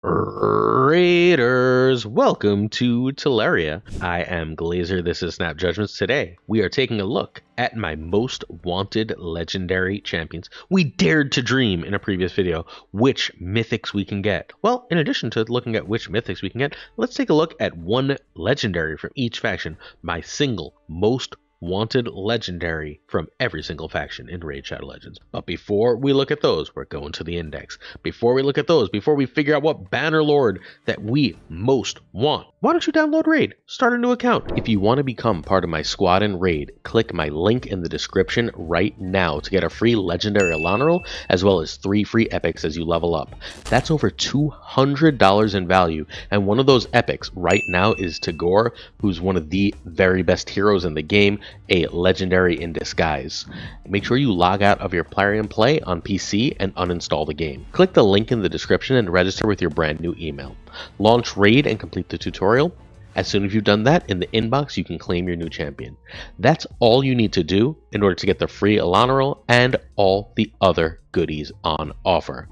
Raiders, welcome to Teleria. I am Glazer, this is Snap Judgments. Today, we are taking a look at my most wanted legendary champions. We dared to dream in a previous video which mythics we can get. Well, in addition to looking at which mythics we can get, let's take a look at one legendary from each faction, my single most wanted legendary from every single faction in Raid Shadow Legends. But before we look at those, we're going to the index. Before we look at those, before we figure out what banner lord that we most want, why don't you download Raid? Start a new account. If you want to become part of my squad in Raid, click my link in the description right now to get a free legendary Alana as well as 3 free epics as you level up. That's over $200 in value, and one of those epics right now is Tagore, who's one of the very best heroes in the game, a legendary in disguise. Make sure you log out of your Plarium Play on PC and uninstall the game. Click the link in the description and register with your brand new email. Launch Raid and complete the tutorial. As soon as you've done that, in the inbox you can claim your new champion. That's all you need to do in order to get the free Alana and all the other goodies on offer.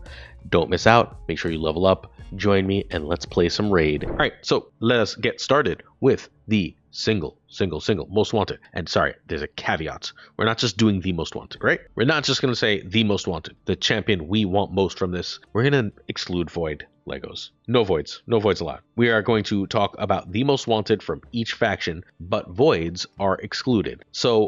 Don't miss out, make sure you level up, join me, and let's play some Raid. Alright, so let us get started with the single most wanted. And sorry, there's a caveat. We're not just doing the most wanted, right? We're not just going to say the most wanted, the champion we want most from this. We're going to exclude void Legos. No voids allowed. We are going to talk about the most wanted from each faction, but voids are excluded. So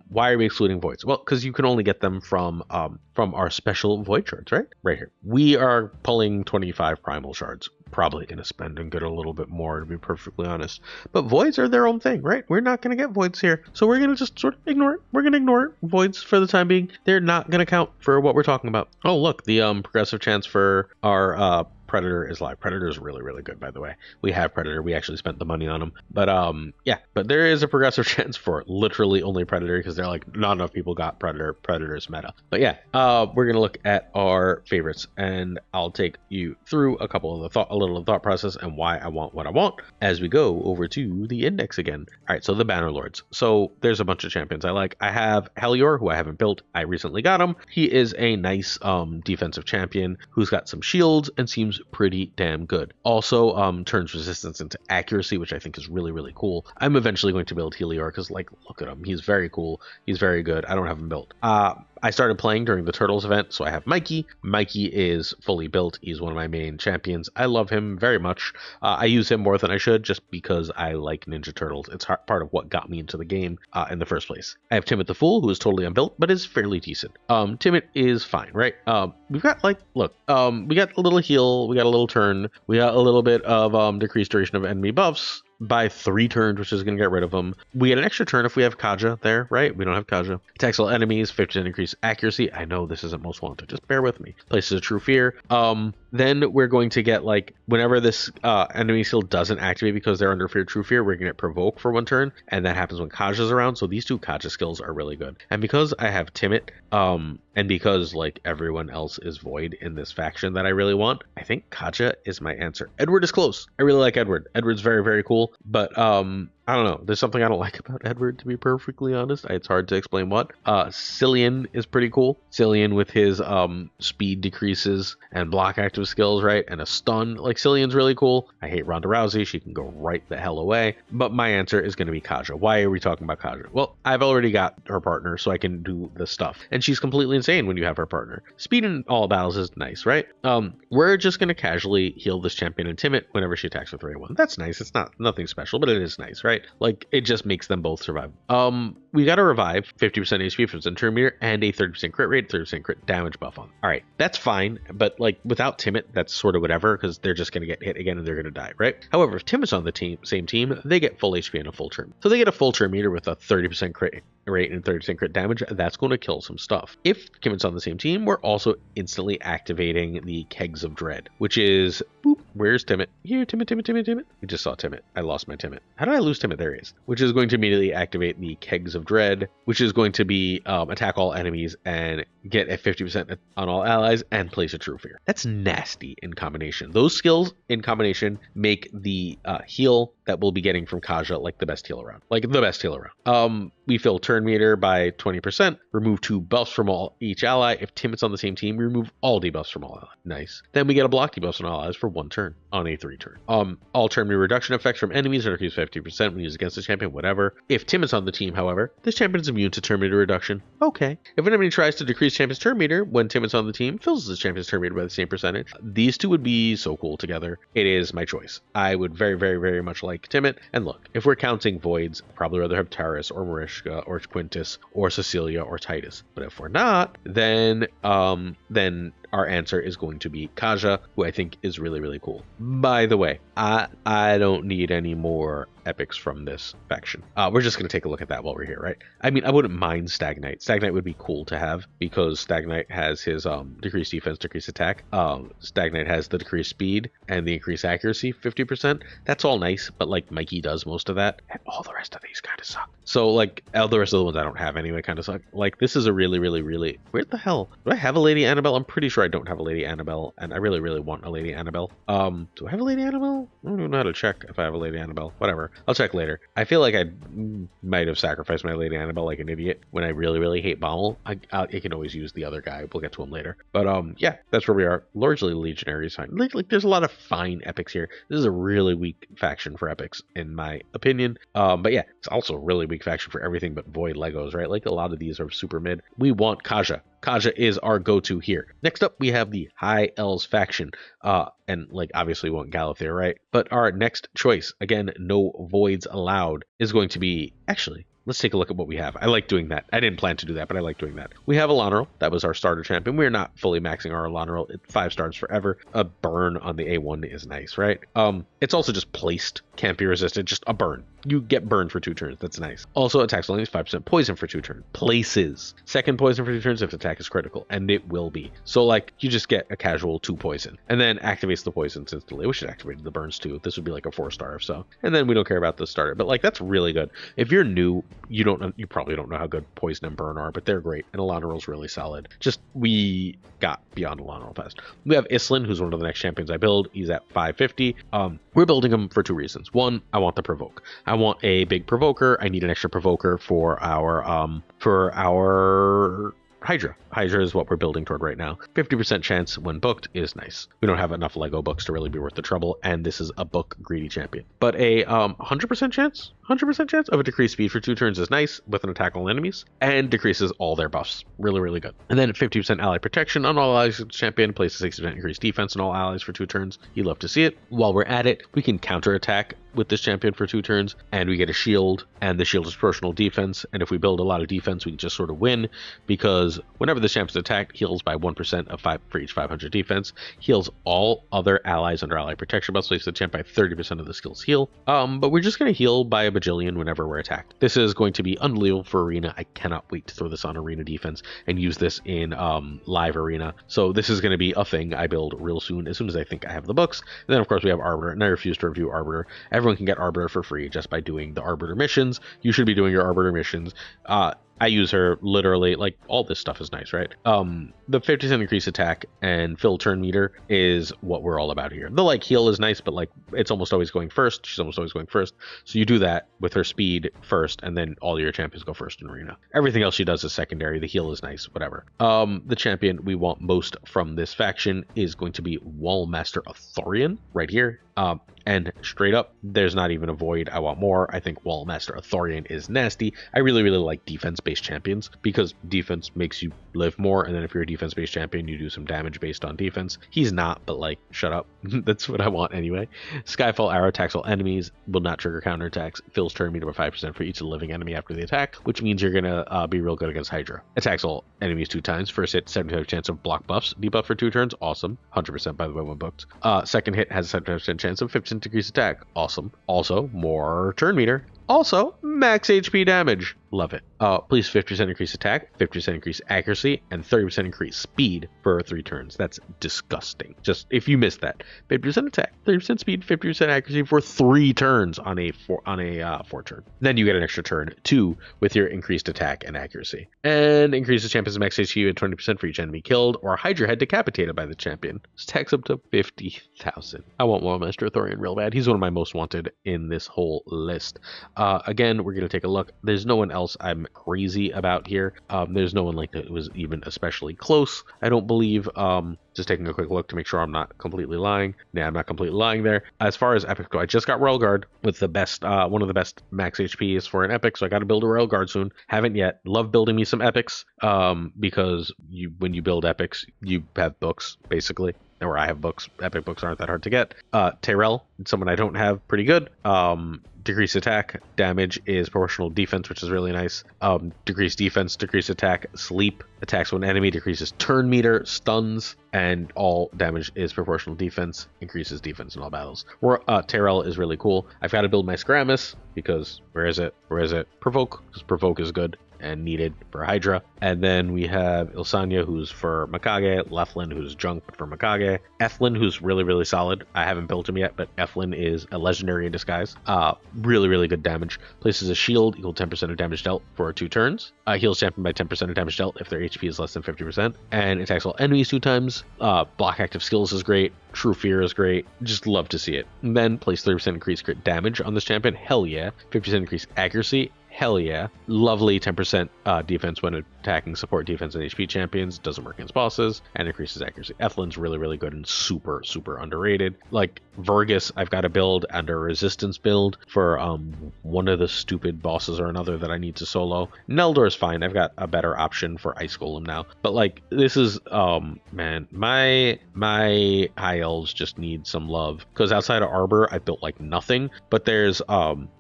why are we excluding voids? Well, because you can only get them from our special void shards, right? Right here. We are pulling 25 primal shards. Probably going to spend and get a little bit more, to be perfectly honest. But voids are their own thing, right? We're not going to get voids here. So we're going to just sort of ignore it. We're going to ignore it. Voids for the time being. They're not going to count for what we're talking about. Oh, look, the progressive chance for our Predator is live. Predator is really good, by the way. We have Predator. We actually spent the money on him. But yeah, but there is a progressive chance for literally only Predator because they're like not enough people got Predator. Predator's meta. But yeah, we're gonna look at our favorites, and I'll take you through a couple of a little thought process and why I want what I want as we go over to the index again. All right, so the banner lords. So there's a bunch of champions I like. I have Helior, who I haven't built. I recently got him. He is a nice defensive champion who's got some shields and seems pretty damn good. Also turns resistance into accuracy, which I think is really cool. I'm eventually going to build Helior because, like, look at him. He's very cool. He's very good. I don't have him built. I started playing during the Turtles event, so I have Mikey. Mikey is fully built. He's one of my main champions. I love him very much. I use him more than I should just because I like Ninja Turtles. It's part of what got me into the game in the first place. I have Timid the Fool, who is totally unbuilt, but is fairly decent. Timid is fine, right? We've got, like, look, we got a little heal, we got a little turn, we got a little bit of decreased duration of enemy buffs by 3 turns, which is going to get rid of them. We get an extra turn if we have Kaja there, right? We don't have Kaja. Attacks all enemies, 50% increased accuracy. I know this isn't most wanted. Just bear with me. Places a true fear. Then we're going to get, like, whenever this enemy skill doesn't activate because they're under fear, true fear, we're going to get provoke for 1 turn, and that happens when Kaja's around. So these 2 Kaja skills are really good. And because I have Timid, and because, like, everyone else is void in this faction that I really want, I think Kaja is my answer. Edward is close. I really like Edward. Edward's very cool, but I don't know. There's something I don't like about Edward, to be perfectly honest. It's hard to explain what. Cillian is pretty cool. Cillian with his speed decreases and block active skills, right? And a stun. Like, Cillian's really cool. I hate Ronda Rousey. She can go right the hell away. But my answer is going to be Kaja. Why are we talking about Kaja? Well, I've already got her partner, so I can do the stuff. And she's completely insane when you have her partner. Speed in all battles is nice, right? We're just going to casually heal this champion and Timid whenever she attacks with Ray 1. That's nice. It's not nothing special, but it is nice, right? Like, it just makes them both survive. We got a revive, 50% HP, 50% turn meter, and a 30% crit rate, 30% crit damage buff on. All right, that's fine, but, like, without Timid, that's sort of whatever, because they're just going to get hit again and they're going to die, right? However, if Timid's on the same team, they get full HP and a full turn. So they get a full turn meter with a 30% crit rate and 30% crit damage. That's going to kill some stuff. If Timid's on the same team, we're also instantly activating the Kegs of Dread, which is, boop, where's Timid? Here, Timid. We just saw Timid. I lost my Timid. How did I lose Timid? There he is. Which is going to immediately activate the Kegs of Dread, which is going to be attack all enemies and get a 50% on all allies, and place a true fear. That's nasty in combination. Those skills in combination make the heal that we'll be getting from Kaja like the best heal around. Like the best heal around. We fill turn meter by 20%, remove 2 buffs from each ally. If Timot's on the same team, we remove all debuffs from all allies. Nice. Then we get a block debuffs on all allies for 1 turn on a 3 turn. All turn meter reduction effects from enemies are increased 50% when used against the champion, whatever. If Timot's on the team, however, this champion is immune to turn meter reduction. Okay. If an enemy tries to decrease champion's turn meter when Timot's on the team, fills the champion's turn meter by the same percentage. These two would be so cool together. It is my choice. I would very, very, very much like Timot. And look, if we're counting voids, I'd probably rather have Taris or Marishka or Quintus or Cecilia or Titus. But if we're not, then our answer is going to be Kaja, who I think is really, really cool. By the way, I don't need any more epics from this faction. We're just going to take a look at that while we're here, right? I mean, I wouldn't mind Stag Knight. Stag Knight would be cool to have because Stag Knight has his decreased defense, decreased attack. Stag Knight has the decreased speed and the increased accuracy, 50%. That's all nice, but like Mikey does most of that, and all the rest of these kind of suck. So like all the rest of the ones I don't have anyway kind of suck. Like this is a really, really, really... Where the hell? Do I have a Lady Annabelle? I'm pretty sure I don't have a Lady Annabelle, and I really, really want a Lady Annabelle. Do I have a Lady Annabelle? I don't even know how to check if I have a Lady Annabelle. Whatever. I'll check later. I feel like I might have sacrificed my Lady Annabelle like an idiot when I really, really hate Baumel. I can always use the other guy. We'll get to him later. But yeah, that's where we are. Largely Legionary is fine. Like there's a lot of fine epics here. This is a really weak faction for epics, in my opinion. But yeah, it's also a really weak faction for everything but Void Legos, right? Like a lot of these are super mid. We want Kaja. Kaja is our go-to here. Next up, we have the High Elves faction. And like obviously we want Galathir, right? But our next choice, again, no voids allowed, is going to be actually. Let's take a look at what we have. I like doing that. I didn't plan to do that, but I like doing that. We have Elanral. That was our starter champion. We're not fully maxing our Elanral. 5 stars forever. A burn on the A1 is nice, right? It's also just placed. Can't be resisted. Just a burn. You get burned for 2 turns. That's nice. Also, attacks only 5% poison for 2 turns. Places. Second poison for 2 turns if the attack is critical. And it will be. So, like, you just get a casual 2 poison. And then activates the poisons instantly. We should activate the burns too. This would be like a 4-star if so. And then we don't care about the starter. But, like, that's really good. If you're new, you probably don't know how good poison and burn are, but they're great. And Elanral's really solid. Just, we got beyond Elanral fast. We have Islin, who's one of the next champions I build. He's at 550. We're building him for 2 reasons. One, I want the provoke. I want a big provoker. I need an extra provoker for our Hydra. Hydra is what we're building toward right now. 50% chance when booked is nice. We don't have enough Lego books to really be worth the trouble, and this is a book greedy champion. But a 100% chance of a decreased speed for 2 turns is nice with an attack on enemies, and decreases all their buffs. Really, really good. And then 50% ally protection on all allies with the champion, places 60% increased defense on all allies for 2 turns. You love to see it. While we're at it, we can counterattack with this champion for 2 turns, and we get a shield, and the shield is proportional defense, and if we build a lot of defense, we can just sort of win, because whenever the champion's attacked, heals by 1% of 5 for each 500 defense, heals all other allies under ally protection buffs, leaves the champ by 30% of the skill's heal. But we're just going to heal by a bajillion whenever we're attacked. This is going to be unbelievable for Arena. I cannot wait to throw this on Arena defense and use this in live Arena. So this is going to be a thing I build real soon as I think I have the books. And then of course we have Arbiter, and I refuse to review Arbiter. Everyone can get Arbiter for free just by doing the Arbiter missions. You should be doing your Arbiter missions. I use her literally, like, all this stuff is nice, right? The 50% increased attack and fill turn meter is what we're all about here. The, like, heal is nice, but, like, it's almost always going first. She's almost always going first. So you do that with her speed first, and then all your champions go first in Arena. Everything else she does is secondary. The heal is nice, whatever. The champion we want most from this faction is going to be Wallmaster Athorian, right here. And straight up, there's not even a void. I want more. I think Wallmaster Athorian is nasty. I really, really like defense-based champions because defense makes you live more. And then if you're a defense-based champion, you do some damage based on defense. He's not, but like, shut up. That's what I want anyway. Skyfall arrow attacks all enemies, will not trigger counterattacks, fills turn meter by 5% for each living enemy after the attack, which means you're gonna be real good against Hydra. Attacks all enemies 2 times. First hit, 75% chance of block buffs. Debuff for 2 turns, awesome. 100% by the way when booked. Second hit has a 75% chance of 50% decreased attack, awesome. Also, more turn meter. Also, max HP damage. Love it. Please 50% increase attack, 50% increase accuracy, and 30% increase speed for 3 turns. That's disgusting. Just if you missed that, 50% attack, 30% speed, 50% accuracy for 3 turns on a 4 turn. Then you get an extra turn 2 with your increased attack and accuracy, and increases champion's max HP at 20% for each enemy killed or Hydra head decapitated by the champion. Stacks up to 50,000. I want Warmaster Thorian real bad. He's one of my most wanted in this whole list. Again, we're gonna take a look. There's no one else I'm crazy about here. There's no one like that was even especially close, I don't believe. Just taking a quick look to make sure I'm not completely lying. Yeah, I'm not completely lying there. As far as epics go, I just got Royal Guard with the best, one of the best max HPs for an epic, so I got to build a Royal Guard soon. Haven't yet. Love building me some epics, because when you build epics, you have books basically. Or I have books. Epic books aren't that hard to get. Tyrell, someone I don't have, pretty good. Decreased attack, damage is proportional defense, which is really nice. Decreased defense, decreased attack, sleep, attacks when enemy, decreases turn meter, stuns, and all damage is proportional defense, increases defense in all battles. Tyrell is really cool. I've got to build my Scramus because where is it? Provoke, because Provoke is good and needed for Hydra. And then we have Ilsanya, who's for Mikage, Leflin, who's junk but for Mikage, Ethlin, who's really, really solid. I haven't built him yet, but Ethlin is a legendary in disguise. Really, really good damage. Places a shield equal 10% of damage dealt for 2 turns. Heals champion by 10% of damage dealt if their HP is less than 50%. And attacks all enemies 2 times. Block active skills is great. True Fear is great. Just love to see it. And then place 30% increased crit damage on this champion. Hell yeah. 50% increased accuracy. Hell yeah. Lovely 10% defense when attacking support defense and HP champions. Doesn't work against bosses. And increases accuracy. Ethlin's really, really good and super, super underrated. Like Vergus, I've got to build under a resistance build for one of the stupid bosses or another that I need to solo. Neldor's fine. I've got a better option for Ice Golem now. But like, this is, man, my high elves just need some love. Because outside of Arbor, I built like nothing. But there's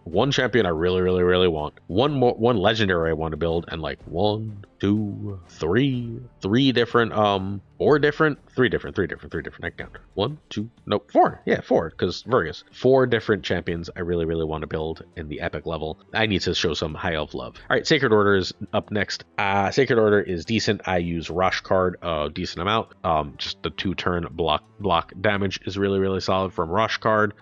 one champion I really, really, really want. One legendary I want to build, and like 1, 2, 3 different, 4 different, 3 different. I count 1, 2, no, 4. Yeah, 4, because Vergus. 4 different champions I really, really want to build in the epic level. I need to show some high elf love. All right, Sacred Order is up next. Sacred Order is decent. I use Rush card a decent amount. Just the 2-turn block damage is really, really solid from Rush card.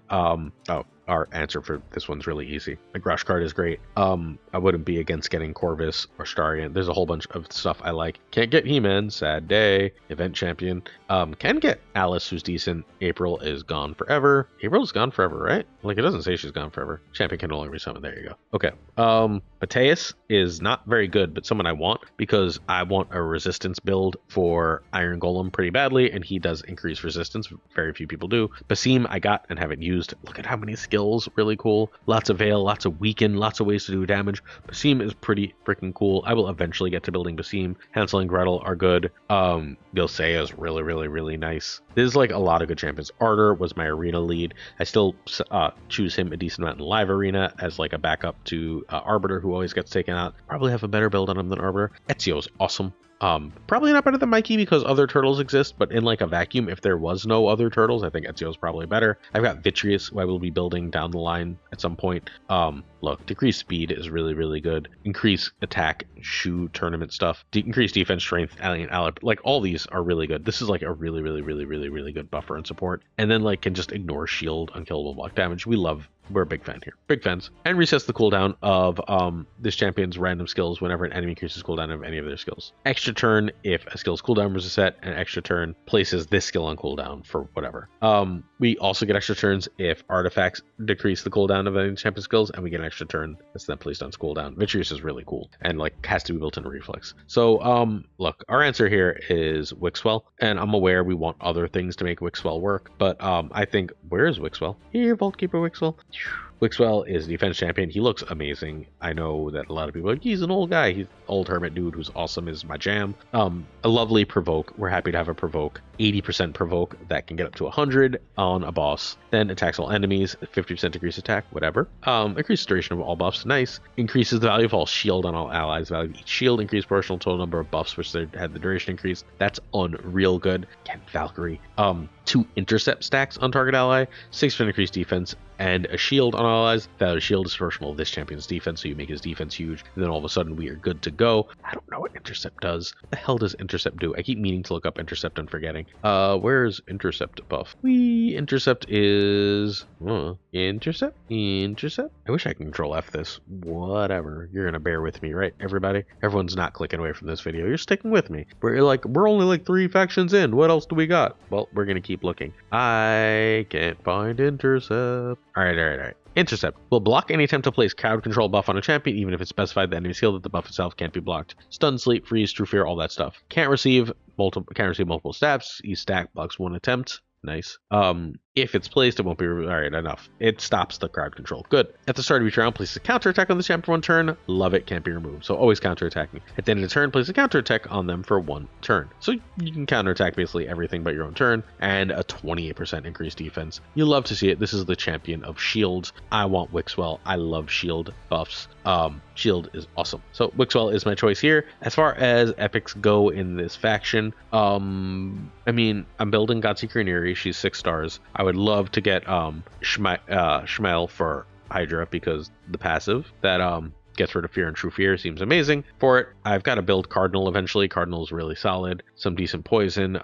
Our answer for this one's really easy. The Rush card is great. I wouldn't be against getting Corvus or Starion. There's a whole bunch of stuff I like. Can't get He-Man, sad day. Event champion. Can get Alice, who's decent. April is gone forever. April is gone forever, right? Like, it doesn't say she's gone forever. Champion can no longer be summoned. There you go. Okay. Mateus is not very good, but someone I want because I want a resistance build for Iron Golem pretty badly, and he does increase resistance. Very few people do. Basim I got and haven't used. Look at how many skills. Really cool. Lots of Veil, lots of Weaken, lots of ways to do damage. Basim is pretty freaking cool. I will eventually get to building Basim. Hansel and Gretel are good. Gilsea is really, really, really nice. There's like a lot of good champions. Ardor was my arena lead. I still choose him a decent amount in live arena as like a backup to Arbiter, who always gets taken out. Probably have a better build on him than Arbiter. Ezio's awesome. Probably not better than Mikey because other turtles exist, but in like a vacuum, if there was no other turtles, I think Ezio's probably better. I've got Vitreous, who I will be building down the line at some point. Look, decreased speed is really, really good. Increase attack, shoe, tournament stuff. Increase defense, strength, alien, like all these are really good. This is like a really, really, really, really, really good buffer and support. And then like can just ignore shield, unkillable block damage. We're a big fan here. Big fans. And resets the cooldown of this champion's random skills whenever an enemy increases cooldown of any of their skills. Extra turn if a skill's cooldown was reset, and extra turn places this skill on cooldown for whatever. We also get extra turns if artifacts decrease the cooldown of any champion skills, and we get an extra turn that's then placed on cooldown. Vitreous is really cool and like has to be built in reflex. So look, our answer here is Wixwell, and I'm aware we want other things to make Wixwell work, but I think, where is Wixwell? Here, Vaultkeeper Wixwell. Wixwell is a defense champion. He looks amazing. I know that a lot of people are like, he's an old guy. He's old hermit dude who's awesome is my jam. A lovely provoke. We're happy to have a provoke. 80% provoke that can get up to 100 on a boss. Then attacks all enemies. 50% decrease attack, whatever. Increases duration of all buffs. Nice. Increases the value of all shield on all allies. Value of each shield. Increase proportional total number of buffs which they had the duration increased. That's unreal good. Again, Valkyrie. 2 intercept stacks on target ally. 6% increased defense and a shield on allies. Valor Shield is proportional to this champion's defense, so you make his defense huge, and then all of a sudden we are good to go. I don't know what Intercept does. What the hell does Intercept do? I keep meaning to look up Intercept and forgetting. Where's Intercept buff? Intercept is... Intercept? I wish I could control F this. Whatever. You're gonna bear with me, right, everybody? Everyone's not clicking away from this video. You're sticking with me. We're only like 3 factions in. What else do we got? Well, we're gonna keep looking. I can't find Intercept. Alright. Intercept will block any attempt to place crowd control buff on a champion, even if it's specified the enemy's heal that the buff itself can't be blocked. Stun, sleep, freeze, true fear, all that stuff. Can't receive multiple stabs. Each stack blocks 1 attempt. Nice. If it's placed, it won't be... Alright, enough. It stops the crowd control. Good. At the start of each round, place a counterattack on the champion for 1 turn. Love it. Can't be removed. So always counterattacking. At the end of the turn, place a counterattack on them for 1 turn. So you can counterattack basically everything but your own turn, and a 28% increased defense. You love to see it. This is the champion of shields. I want Wixwell. I love shield buffs. Shield is awesome. So Wixwell is my choice here. As far as epics go in this faction, I mean, I'm building Godseeker Neri. She's 6 stars. I would love to get Shmael for Hydra, because the passive that gets rid of fear and true fear seems amazing for it. I've got to build Cardinal eventually. Cardinal is really solid. Some decent poison,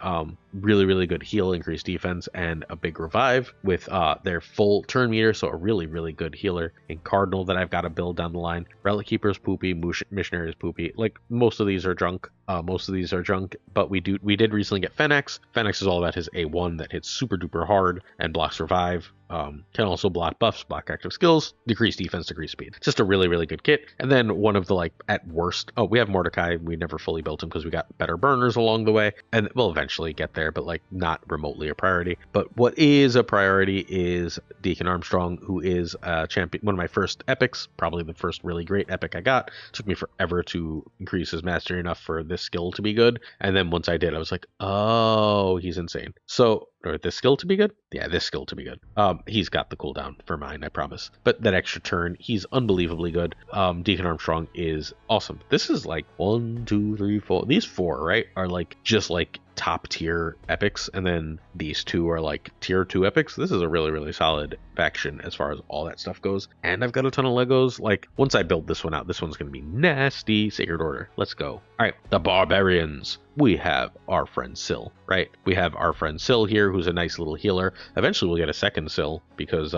really good heal, increased defense, and a big revive with their full turn meter, so a really good healer. In Cardinal that I've got to build down the line. Relic Keeper is poopy, Missionary is poopy. Like, most of these are junk. But we did recently get Fennex. Fennex is all about his A1 that hits super duper hard and blocks revive. Can also block buffs, block active skills, decrease defense, decrease speed. Just a really good kit. And then one of the, like, at worst, we have Mordecai. We never fully built him because we got better burners along the way, and we'll eventually get there, but like not remotely a priority. But what is a priority is Deacon Armstrong, who is a champion, one of my first epics, probably the first really great epic I got. Took me forever to increase his mastery enough for this skill to be good, and then once I did, I was like, oh, he's insane. So, or this skill to be good? Yeah, this skill to be good. He's got the cooldown for mine, I promise. But that extra turn, he's unbelievably good. Deacon Armstrong is awesome. This is like 1, 2, 3, 4. These 4, right, are like just like top tier epics, and then these 2 are like tier 2 epics. This is a really solid faction as far as all that stuff goes. And I've got a ton of Legos. Like, once I build this one out, this one's gonna be nasty. Sacred Order, let's go. All right, the Barbarians. We have our friend Syl, right? We have our friend Syl here, who's a nice little healer. Eventually we'll get a second Syl, because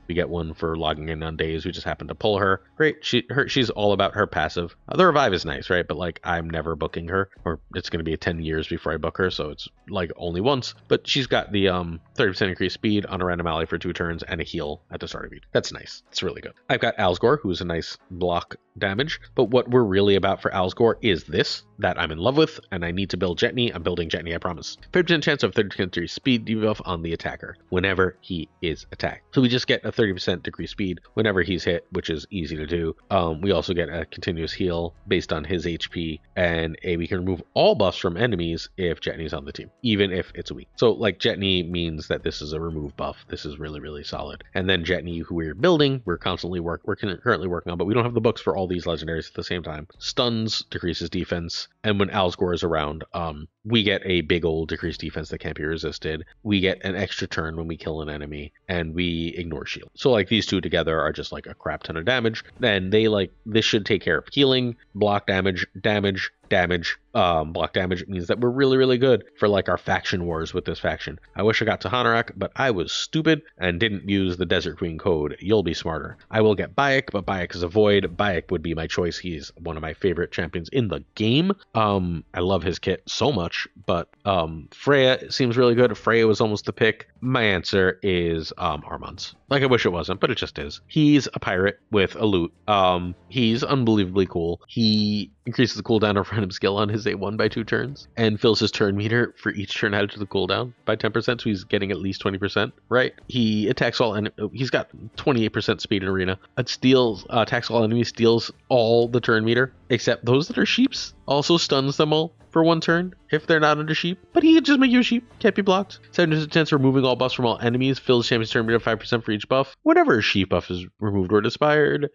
we get one for logging in on days. We just happen to pull her. Great. She's all about her passive. The revive is nice, right? But like, I'm never booking her, or it's going to be 10 years before I book her, so it's like only once. But she's got the 30% increased speed on a random ally for 2 turns and a heal at the start of each. That's nice. It's really good. I've got Alsgore, who's a nice block damage. But what we're really about for Alsgore is this, that I'm in love with, and I need to build Jetney. I'm building Jetney, I promise. 50% chance of 30% speed debuff on the attacker whenever he is attacked. So we just get a 30% decreased speed whenever he's hit, which is easy to do. We also get a continuous heal based on his HP, and we can remove all buffs from enemies if Jetney's on the team, even if it's weak. So like, Jetney means that this is a remove buff. This is really solid. And then Jetney, who we're building, we're currently working on, but we don't have the books for all these legendaries at the same time. Stuns decreases defense, and when Alsgore is around, we get a big old decreased defense that can't be resisted. We get an extra turn when we kill an enemy, and we ignore shield. So like, these 2 together are just like a crap ton of damage. And they like, this should take care of healing, block damage. Block damage means that we're really good for like our faction wars with this faction. I wish I got to Hanorok, but I was stupid and didn't use the Desert Queen code. You'll be smarter. I will get Bayek, but Bayek is a void. Bayek would be my choice. He's one of my favorite champions in the game. I love his kit so much, but Freya seems really good. Freya was almost the pick. My answer is Armand's. Like, I wish it wasn't, but it just is. He's a pirate with a loot. He's unbelievably cool. He increases the cooldown of random skill on his A1 by 2 turns, and fills his turn meter for each turn added to the cooldown by 10%, so he's getting at least 20%, right? He attacks all, and he's got 28% speed in arena. It steals, attacks all enemies, steals all the turn meter, except those that are sheeps, also stuns them all for 1 turn if they're not under sheep. But he can just make you a sheep, can't be blocked. 7% chance of removing all buffs from all enemies, fills champion's turn meter 5% for each buff. Whenever a sheep buff is removed or disappeared,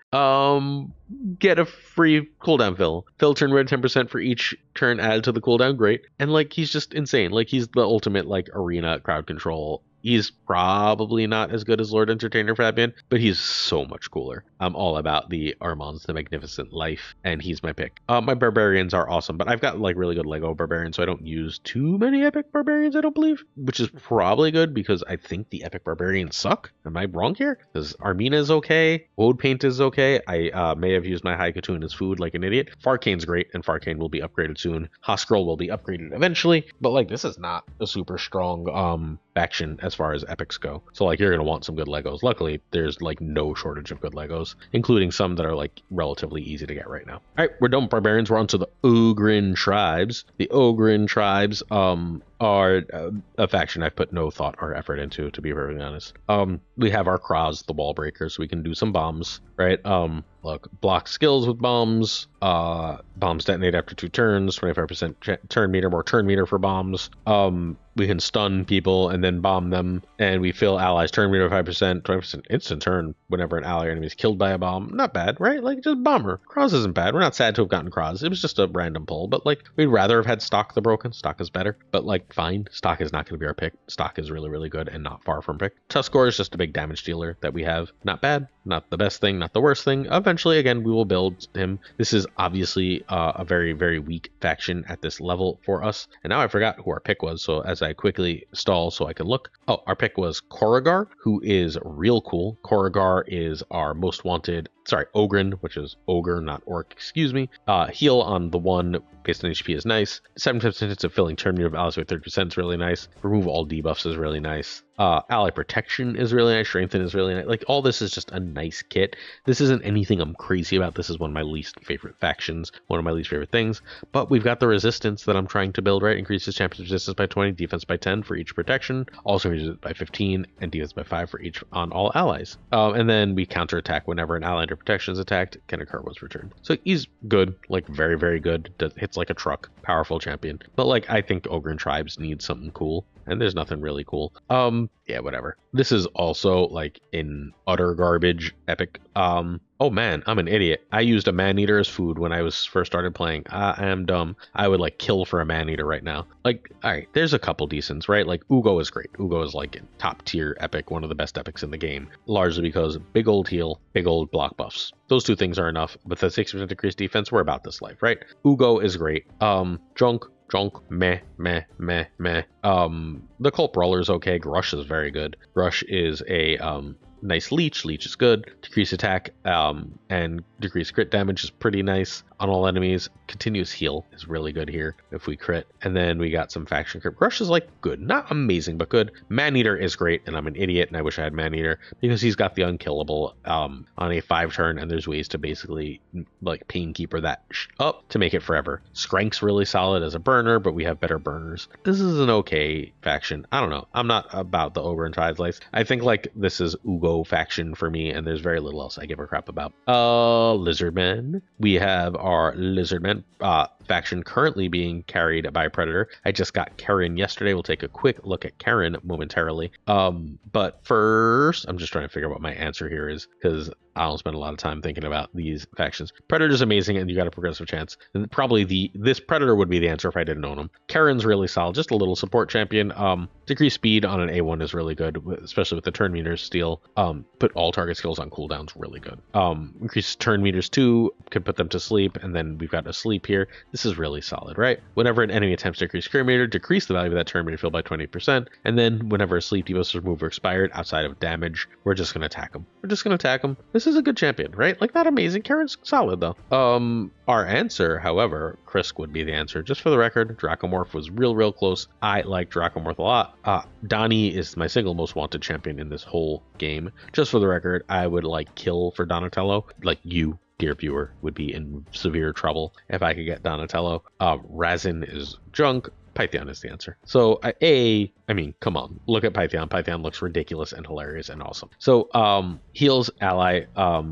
get a free cooldown fill. Fill turn meter 10% for each turn added to the cooldown, great. And like, he's just insane. Like, he's the ultimate like arena crowd control He's probably not as good as Lord Entertainer Fabian, but he's so much cooler. I'm all about the Armand's the Magnificent Life, and he's my pick. My barbarians are awesome, but I've got like really good Lego barbarians, so I don't use too many epic barbarians, I don't believe, which is probably good because I think the epic barbarians suck. Am I wrong here? Because Armina is okay, Woad Paint is okay. I may have used my High Katoon as food like an idiot. Farcane's great, and Farcane will be upgraded soon. Hoscroll will be upgraded eventually, but like this is not a super strong faction as far as epics go. So like you're gonna want some good Legos. Luckily, there's like no shortage of good Legos, including some that are like relatively easy to get right now. All right, we're done with barbarians. We're on to the Ogrin tribes. The Ogrin tribes are a faction I've put no thought or effort into, to be very honest. We have our Kraz, the wall breakers. We can do some bombs, right? Look, block skills with bombs. Bombs detonate after 2 turns, 25% turn meter, more turn meter for bombs. We can stun people and then bomb them, and we fill allies turn meter 5%, 20% instant turn whenever an ally or enemy is killed by a bomb. Not bad, right? Like, just bomber. Kraz isn't bad. We're not sad to have gotten Kraz. It was just a random pull, but like, we'd rather have had Stock the Broken. Stock is better, but like, fine. Stock is not going to be our pick. Stock is really, really good and not far from pick. Tuskor is just a big damage dealer that we have. Not bad. Not the best thing, not the worst thing. Eventually, again, we will build him. This is obviously a very, very weak faction at this level for us. And now I forgot who our pick was, so as I quickly stall so I can look. Oh, our pick was Korrigar, who is real cool. Korrigar is our most wanted, Ogrin, which is ogre, not orc, excuse me. Heal on the one based on HP is nice. 7% chance of filling turn meter of allies with 30% is really nice. Remove all debuffs is really nice. Ally protection is really nice. Strengthen is really nice. Like, all this is just a nice kit. This isn't anything I'm crazy about. This is one of my least favorite factions, one of my least favorite things. But we've got the resistance that I'm trying to build, right? Increases champion resistance by 20, defense by 10 for each protection. Also increases it by 15 and defense by 5 for each on all allies. And then we counterattack whenever an ally under protection is attacked, can occur once returned. So he's good, like very, very good. Hits like a truck. Powerful champion. But like, I think Ogrin tribes need something cool, and there's nothing really cool. Yeah, whatever. This is also like in utter garbage epic. Oh man, I'm an idiot. I used a man-eater as food when I was first started playing. I am dumb. I would like kill for a man-eater right now. Like, all right, there's a couple decents, right? Like Ugo is great. Ugo is like top tier epic, one of the best epics in the game, largely because big old heal, big old block buffs. Those 2 things are enough. With the 60% increased defense, we're about this life, right? Ugo is great. Junk, meh. The Cult Brawler is okay. Grush is very good. Grush is a nice leech. Leech is good. Decrease attack and decrease crit damage is pretty nice on all enemies. Continuous heal is really good here if we crit. And then we got some faction crit. Grush is like good, not amazing, but good. Maneater is great, and I'm an idiot, and I wish I had Maneater because he's got the unkillable on a 5 turn, and there's ways to basically like Painkeeper that up to make it forever. Skrank's really solid as a burner, but we have better burners. This is an okay faction. I don't know. I'm not about the Ogre and Tribes life. I think like this is Ugo faction for me, and there's very little else I give a crap about. Lizardmen. We have our Lizardmen faction currently being carried by Predator. I just got Karen yesterday. We'll take a quick look at Karen momentarily. But first, I'm just trying to figure out what my answer here is, because I don't spend a lot of time thinking about these factions. Predator's amazing, and you got a progressive chance. And probably this Predator would be the answer if I didn't own him. Karen's really solid, just a little support champion. Decreased speed on an A1 is really good, especially with the turn meters steal. Put all target skills on cooldowns, really good. Increase turn meters too, could put them to sleep, and then we've got a sleep here. This is really solid, right? Whenever an enemy attempts to increase crit meter, decrease the value of that turn meter field by 20%, and then whenever a sleep debuff is removed or expired outside of damage, we're just gonna attack him. This is a good champion, right? Like, not amazing. Karen's solid though. Our answer, however, Krisk would be the answer. Just for the record, Dracomorph was real close. I like Dracomorph a lot. Donnie is my single most wanted champion in this whole game. Just for the record, I would like kill for Donatello. Like, you, dear viewer, would be in severe trouble if I could get Donatello. Razin is junk. Python is the answer. So I mean, come on, look at Python. Python looks ridiculous and hilarious and awesome. So heals ally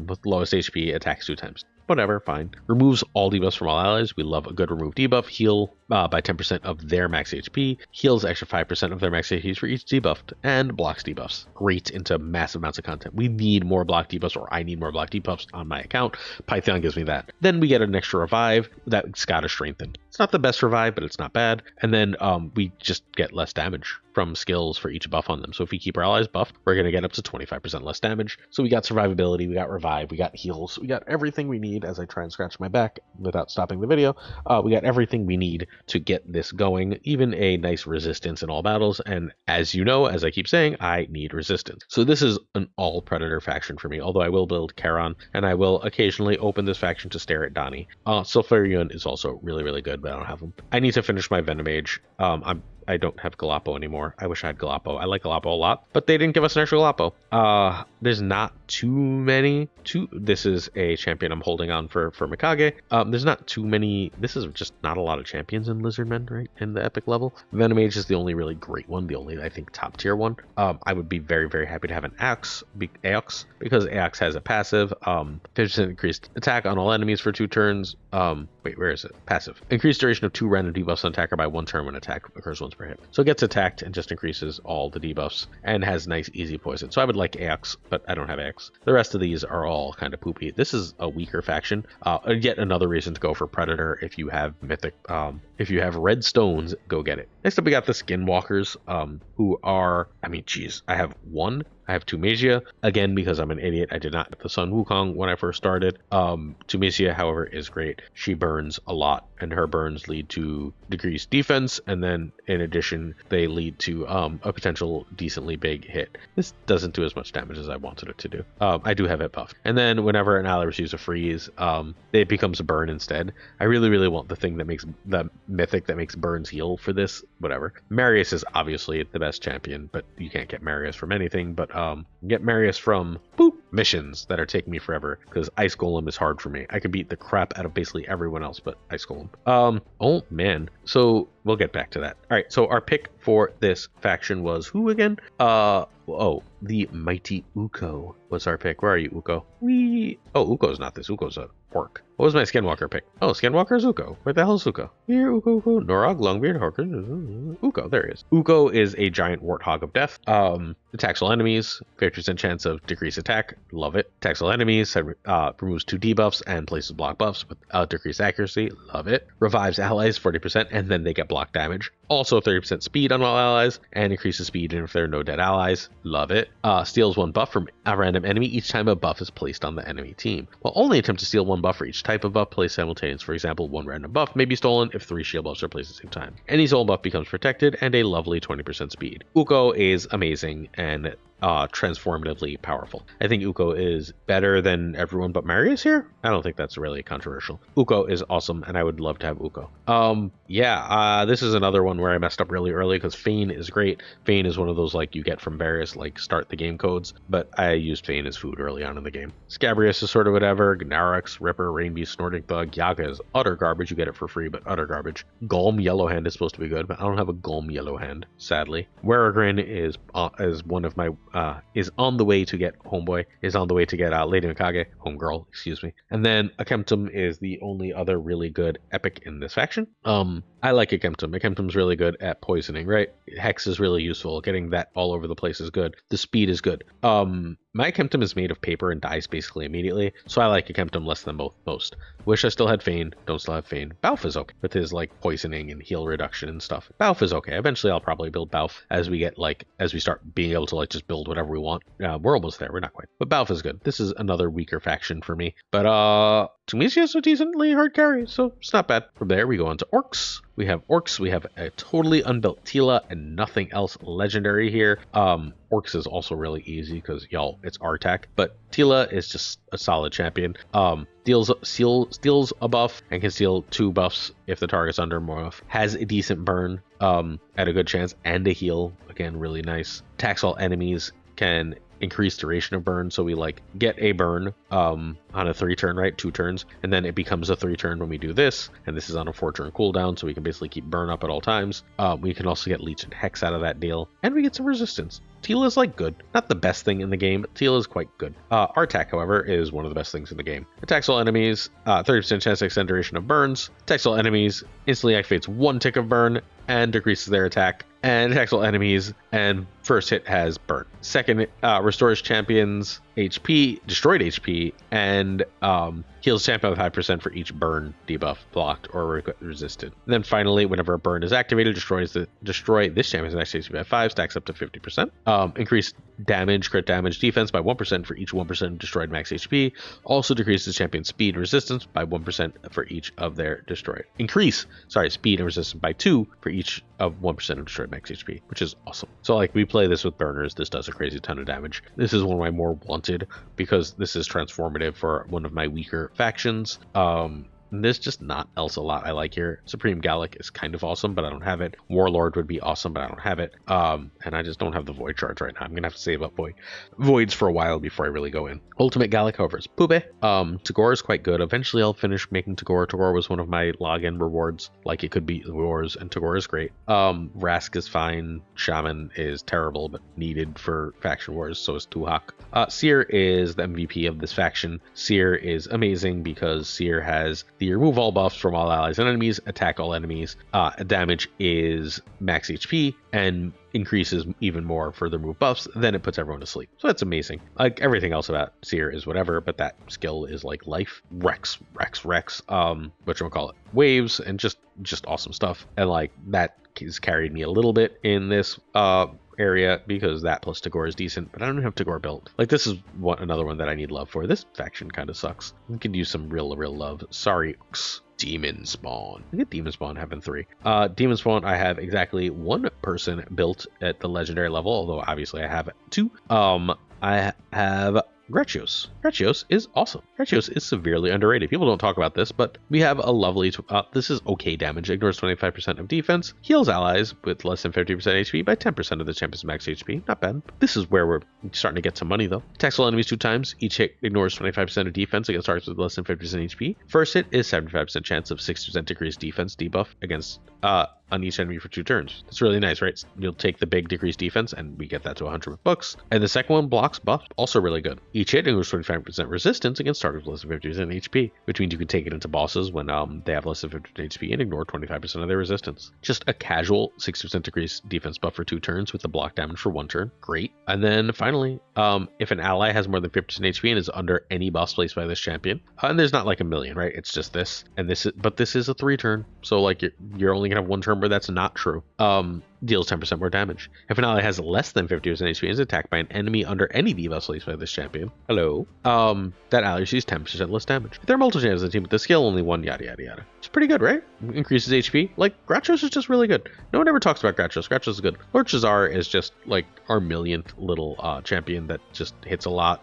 with lowest HP, attacks 2 times. Whatever, fine. Removes all debuffs from all allies. We love a good remove debuff. Heal by 10% of their max HP, heals extra 5% of their max HP for each debuffed, and blocks debuffs. Great into massive amounts of content. We need more block debuffs, or I need more block debuffs on my account. Python gives me that. Then we get an extra revive that's got to strengthen. It's not the best revive, but it's not bad. And then we just get less damage from skills for each buff on them. So if we keep our allies buffed, we're going to get up to 25% less damage. So we got survivability, we got revive, we got heals, we got everything we need. As I try and scratch my back without stopping the video, we got everything we need to get this going, even a nice resistance in all battles. And as you know, as I keep saying, I need resistance. So this is an all Predator faction for me, although I will build Charon, and I will occasionally open this faction to stare at Donnie. Sulfurion is also really, really good, but I don't have him. I need to finish my Venom Age. I don't have Galappo anymore. I wish I had Galappo. I like Galappo a lot, but they didn't give us an extra Galappo. There's not too many. This is a champion I'm holding on for Mikage. There's not too many. This is just not a lot of champions in Lizardmen, right? In the epic level. Venom Age is the only really great one, the only, I think, top tier one. I would be very, very happy to have an Aox, because Aox has a passive, 50% increased attack on all enemies for 2 turns. Wait, where is it? Passive. Increased duration of 2 random debuffs on attacker by 1 turn when attack occurs once per hit. So it gets attacked and just increases all the debuffs and has nice easy poison. So I would like Aox, but I don't have Aox. The rest of these are all kind of poopy. This is a weaker faction. Yet another reason to go for Predator if you have mythic. If you have red stones, go get it. Next up, we got the Skinwalkers, who are, I mean, geez, I have 2 Magia, again, because I'm an idiot. I did not get the Sun Wukong when I first started. Tunisia, however, is great. She burns a lot, and her burns lead to decreased defense, and then in addition, they lead to a potential decently big hit. This doesn't do as much damage as I wanted it to do. I do have it buffed. And then whenever an ally receives a freeze, it becomes a burn instead. I really, really want the thing that makes the mythic that makes burns heal for this, whatever. Marius is obviously the best champion, but you can't get Marius from anything, but get Marius from missions that are taking me forever, because Ice Golem is hard for me. I can beat the crap out of basically everyone else but Ice Golem. Oh man, so we'll get back to that. All right, so our pick for this faction was who again? The mighty Ukko was our pick. Where are you, Ukko? Ukko's not this. Ukko's a orc. What was my Skinwalker pick? Oh, Skinwalker is Ukko. Where the hell is Ukko? Here, Ukko. Norog, Longbeard, Harker. Ukko, there he is. Ukko is a giant warthog of death. Attacks all enemies. 50% chance of decreased attack. Love it. Attacks all enemies. Removes 2 debuffs and places block buffs with decreased accuracy. Love it. Revives allies 40%, and then they get block damage. Also 30% speed on all allies, and increases speed if there are no dead allies. Love it. Steals 1 buff from a random enemy each time a buff is placed on the enemy team. While only attempt to steal 1 buff for each type of buff placed simultaneously. For example, 1 random buff may be stolen if 3 shield buffs are placed at the same time. Any stolen buff becomes protected, and a lovely 20% speed. Ukko is amazing and transformatively powerful. I think Ukko is better than everyone but Marius here. I don't think that's really controversial. Ukko is awesome, and I would love to have Ukko. This is another one where I messed up really early, because Fane is great. Fane is one of those like you get from various like start the game codes, but I used Fane as food early on in the game. Scabrius is sort of whatever. Gnarax, Ripper, Rainbeast, Snorting Thug, Yaga is utter garbage. You get it for free, but utter garbage. Gulm Yellowhand is supposed to be good, but I don't have a Gulm Yellowhand, sadly. Weregrin is one of my is on the way to get Homeboy, is on the way to get Lady Mikage, Homegirl, excuse me. And then Akemtum is the only other really good epic in this faction. I like Akemtum. Akemtum's really good at poisoning, right? Hex is really useful. Getting that all over the place is good. The speed is good. My Akemtum is made of paper and dies basically immediately, so I like Akemtum less than most. Wish I still had Fane. Don't still have Fane. Balf is okay with his like poisoning and heal reduction and stuff. Balf is okay. Eventually I'll probably build Balf as we start being able to like just build whatever we want. We're almost there. We're not quite. But Balf is good. This is another weaker faction for me. But Tunisia is a decently hard carry, so it's not bad. From there we go on to Orcs. We have Orcs, we have a totally unbuilt Tila and nothing else legendary here. Orcs is also really easy because, y'all, it's R-Tech, but Tila is just a solid champion. Steals a buff and can steal 2 buffs if the target's under more buff. Has a decent burn at a good chance and a heal, again, really nice. Attacks all enemies, can increased duration of burn. So we like get a burn on a 3-turn, right? 2 turns, and then it becomes a 3-turn when we do this, and this is on a 4-turn cooldown, so we can basically keep burn up at all times. We can also get Leech and Hex out of that deal, and we get some resistance. Teal is like good. Not the best thing in the game, but Teal is quite good. Our attack, however, is one of the best things in the game. Attacks all enemies, 30% chance to extend duration of burns. Attacks all enemies, instantly activates 1 tick of burn and decreases their attack. And attacks all enemies, and first hit has burn. Second, restores champions HP, destroyed HP, and heals champion with 5% for each burn, debuff, blocked, or resisted. And then finally, whenever a burn is activated, destroy this champion's max HP by 5, stacks up to 50%. Increase damage, crit damage, defense by 1% for each 1% destroyed max HP. Also decreases champion's speed and resistance by 1% for each of their destroyed. Speed and resistance by 2 for each of 1% of destroyed max HP, which is awesome. So like we play this with burners, this does a crazy ton of damage. This is one of my more wanted because this is transformative for one of my weaker factions. There's just not else a lot I like here. Supreme Gallic is kind of awesome, but I don't have it. Warlord would be awesome, but I don't have it. And I just don't have the Void charge right now. I'm gonna have to save up Voids for a while before I really go in. Ultimate Gallic, however, is Pube. Tagore is quite good. Eventually I'll finish making Tagore. Tagore was one of my login rewards. Like it could be wars, and Tagore is great. Rask is fine. Shaman is terrible, but needed for faction wars, so is Tuhak. Seer is the MVP of this faction. Seer is amazing because Seer has the remove all buffs from all allies and enemies, attack all enemies, damage is max HP, and increases even more for the remove buffs, then it puts everyone to sleep. So that's amazing. Like everything else about Seer is whatever, but that skill is like life. Rex, whatchamacallit, waves, and just awesome stuff. And like that has carried me a little bit in this area because that plus Tagore is decent, but I don't have Tagore built. Like this is another one that I need love for. This faction kind of sucks. We could use some real love. Sorry. Demon Spawn. I get Demon Spawn having 3. Demon Spawn, I have exactly 1 person built at the legendary level, although obviously I have 2. I have Gratios. Gratios is awesome. Gratios is severely underrated. People don't talk about this, but we have a lovely, this is okay damage. Ignores 25% of defense, heals allies with less than 50% HP by 10% of the champion's max HP. Not bad. This is where we're starting to get some money though. Attacks all enemies 2 times. Each hit ignores 25% of defense against targets with less than 50% HP. First hit is 75% chance of 60% decreased defense debuff against on each enemy for 2 turns. That's really nice, right? You'll take the big decreased defense, and we get that to 100 bucks. And the second one blocks buff, also really good. Each hit ignores 25% resistance against targets with less than 50% HP, which means you can take it into bosses when they have less than 50% HP and ignore 25% of their resistance. Just a casual 60% decreased defense buff for 2 turns with the block damage for 1 turn. Great. And then finally, if an ally has more than 50% HP and is under any boss placed by this champion, and there's not like a million, right? It's just this, and this is, but this is a 3-turn, so like you're only gonna have 1 turn where that's not true. Deals 10% more damage. If an ally has less than 50% HP and is attacked by an enemy under any debuff placed by this champion, that ally receives 10% less damage. If there are multiple champions in the team with the skill, only 1, yada yada yada. It's pretty good, right? Increases HP. Like, Gratios is just really good. No one ever talks about Gratios. Gratios is good. Lord Shazar is just like our millionth little champion that just hits a lot.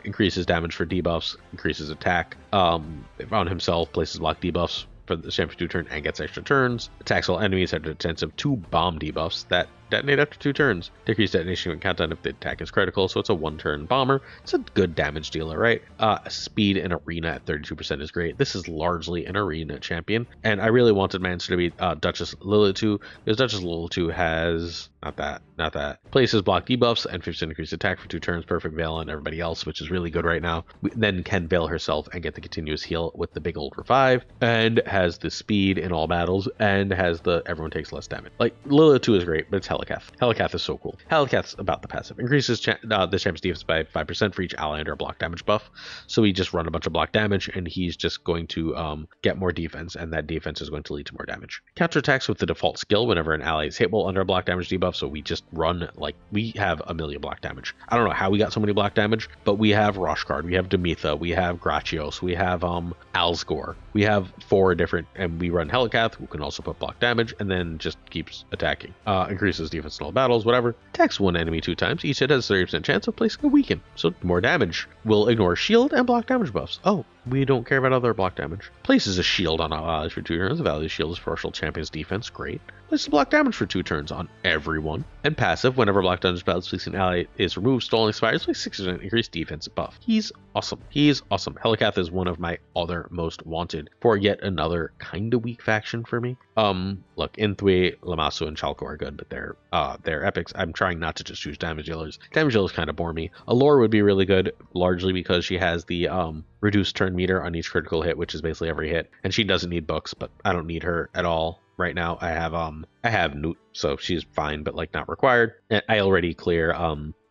Increases damage for debuffs, increases attack. On himself, places block debuffs for the champion for 2 turns and gets extra turns. Attacks all enemies have a chance of 2 bomb debuffs that detonate after 2 turns. Decreased detonation countdown if the attack is critical, so it's a 1-turn bomber. It's a good damage dealer, right? Speed in arena at 32% is great. This is largely an arena champion, and I really wanted my answer to be Duchess Lilitu, because Duchess Lilitu has not that. Places block debuffs and 50% increased attack for 2 turns, perfect veil on everybody else, which is really good right now. We then can veil herself and get the continuous heal with the big old revive, and has the speed in all battles, and has the everyone takes less damage. Like, Lilitu is great, but it's Helicath. Helicath is so cool. Helicath's about the passive. Increases the champion's defense by 5% for each ally under a block damage buff. So we just run a bunch of block damage, and he's just going to get more defense, and that defense is going to lead to more damage. Counterattacks with the default skill whenever an ally is hit while under a block damage debuff, so we just run, like, we have a million block damage. I don't know how we got so many block damage, but we have Roshkard, we have Demetha, we have Gratios, we have Alsgor. We have 4 different, and we run Helicath, who can also put block damage, and then just keeps attacking. Increases defense in all battles, whatever. Attacks 1 enemy 2 times. Each hit has a 30% chance of placing a weaken, so more damage. Will ignore shield and block damage buffs. Oh, We don't care about other block damage. Places a shield on all allies for 2 turns. The value of the shield is partial champion's defense. Great. Places block damage for 2 turns on everyone. And passive, whenever block damage battles an ally is removed, stolen, expires, like 6% increased defense buff. He's awesome. He's awesome. Helicath is one of my other most wanted for yet another kind of weak faction for me. Look, Inthui, Lamasu, and Chalco are good, but they're epics. I'm trying not to just choose damage dealers. Damage dealers kind of bore me. Allure would be really good, largely because she has the reduced turn meter on each critical hit, which is basically every hit, and she doesn't need books, but I don't need her at all right now. I have Newt, so she's fine, but like not required. And I already clear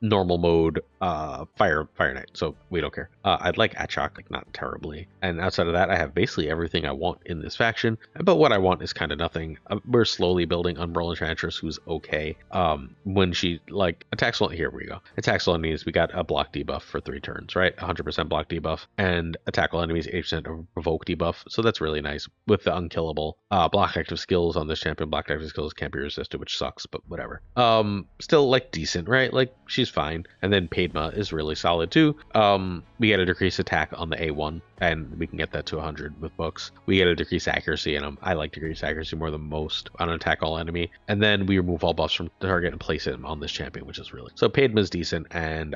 normal mode Fire Knight, so we don't care. I'd like Achok, like not terribly. And outside of that, I have basically everything I want in this faction, but what I want is kind of nothing. We're slowly building Umbral Enchantress, who's okay. When she like attacks all, here we go. Attacks all enemies, we got a block debuff for 3 turns, right? 100% block debuff, and attack all enemies 8% of provoke debuff, so that's really nice. With the unkillable block active skills on this champion, block active skills can't be resisted, which sucks, but whatever. Still like decent, right? Like she's fine. And then Padma is really solid too. We get a decreased attack on the A1, and we can get that to 100 with books. We get a decreased accuracy, and I like decreased accuracy more than most on an attack all enemy. And then we remove all buffs from the target and place it on this champion, which is really so. Padma's decent, and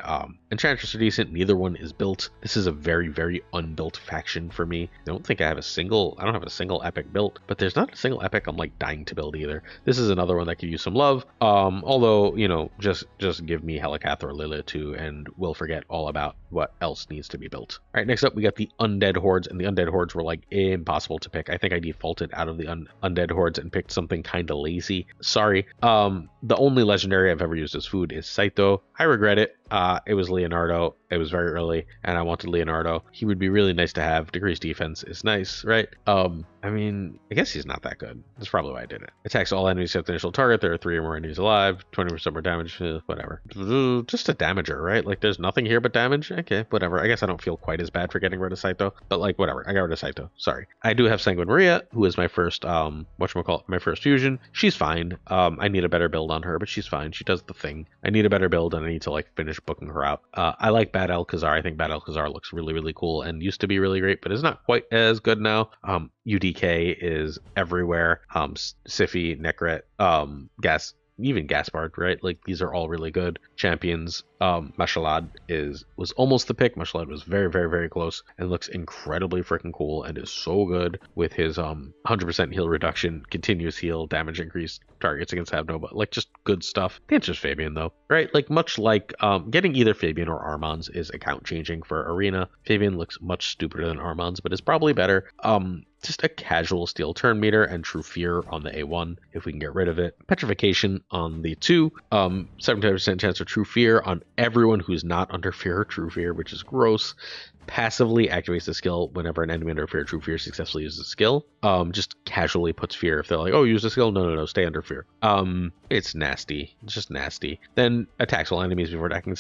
Enchantress are decent. Neither one is built. This is a very, very unbuilt faction for me. I don't have a single epic built, but there's not a single epic I'm like dying to build either. This is another one that could use some love. Although, you know, just give me Helicath or Lilith too, and we'll forget all about what else needs to be built. All right, next up we got the Undead Hordes, and the Undead Hordes were like impossible to pick. I think I defaulted out of the Undead Hordes and picked something kind of lazy. Sorry. The only legendary I've ever used as food is Saito. I regret it. It was Leonardo. It was very early, and I wanted Leonardo. He would be really nice to have. Decreased defense is nice, right? I mean, I guess he's not that good. That's probably why I did it. Attacks all enemies except the initial target. There are 3 or more enemies alive. 20% more damage. Whatever. Just a damager, right? Like, there's nothing here but damage. Okay, whatever. I guess I don't feel quite as bad for getting rid of Saito, but like, whatever. I got rid of Saito. Sorry. I do have Sanguine Maria, who is my first, my first fusion. She's fine. I need a better build on her, but she's fine. She does the thing. I need a better build, and I need to like finish booking her out. I like Bad Alcazar. I think Bad Alcazar looks really, really cool and used to be really great, but is not quite as good now. UDK is everywhere. Sify, Necret, even Gaspard, right? Like, these are all really good champions. Mashalad was almost the pick. Mashalad was very, very, very close and looks incredibly freaking cool and is so good with his 100% heal reduction, continuous heal, damage increase, targets against Abnova, like just good stuff. The answer is Fabian though, right? Like much like getting either Fabian or Armand's is account changing for Arena. Fabian looks much stupider than Armand's, but is probably better. Just a casual steel turn meter and True Fear on the A1 if we can get rid of it. Petrification on the 2, 75% chance of True Fear on everyone who's not under Fear or True Fear, which is gross. Passively activates the skill whenever an enemy under Fear or True Fear successfully uses a skill. Just casually puts fear if they're like, oh, use the skill. No, stay under fear. It's nasty. It's just nasty. Then attacks all enemies before attacking,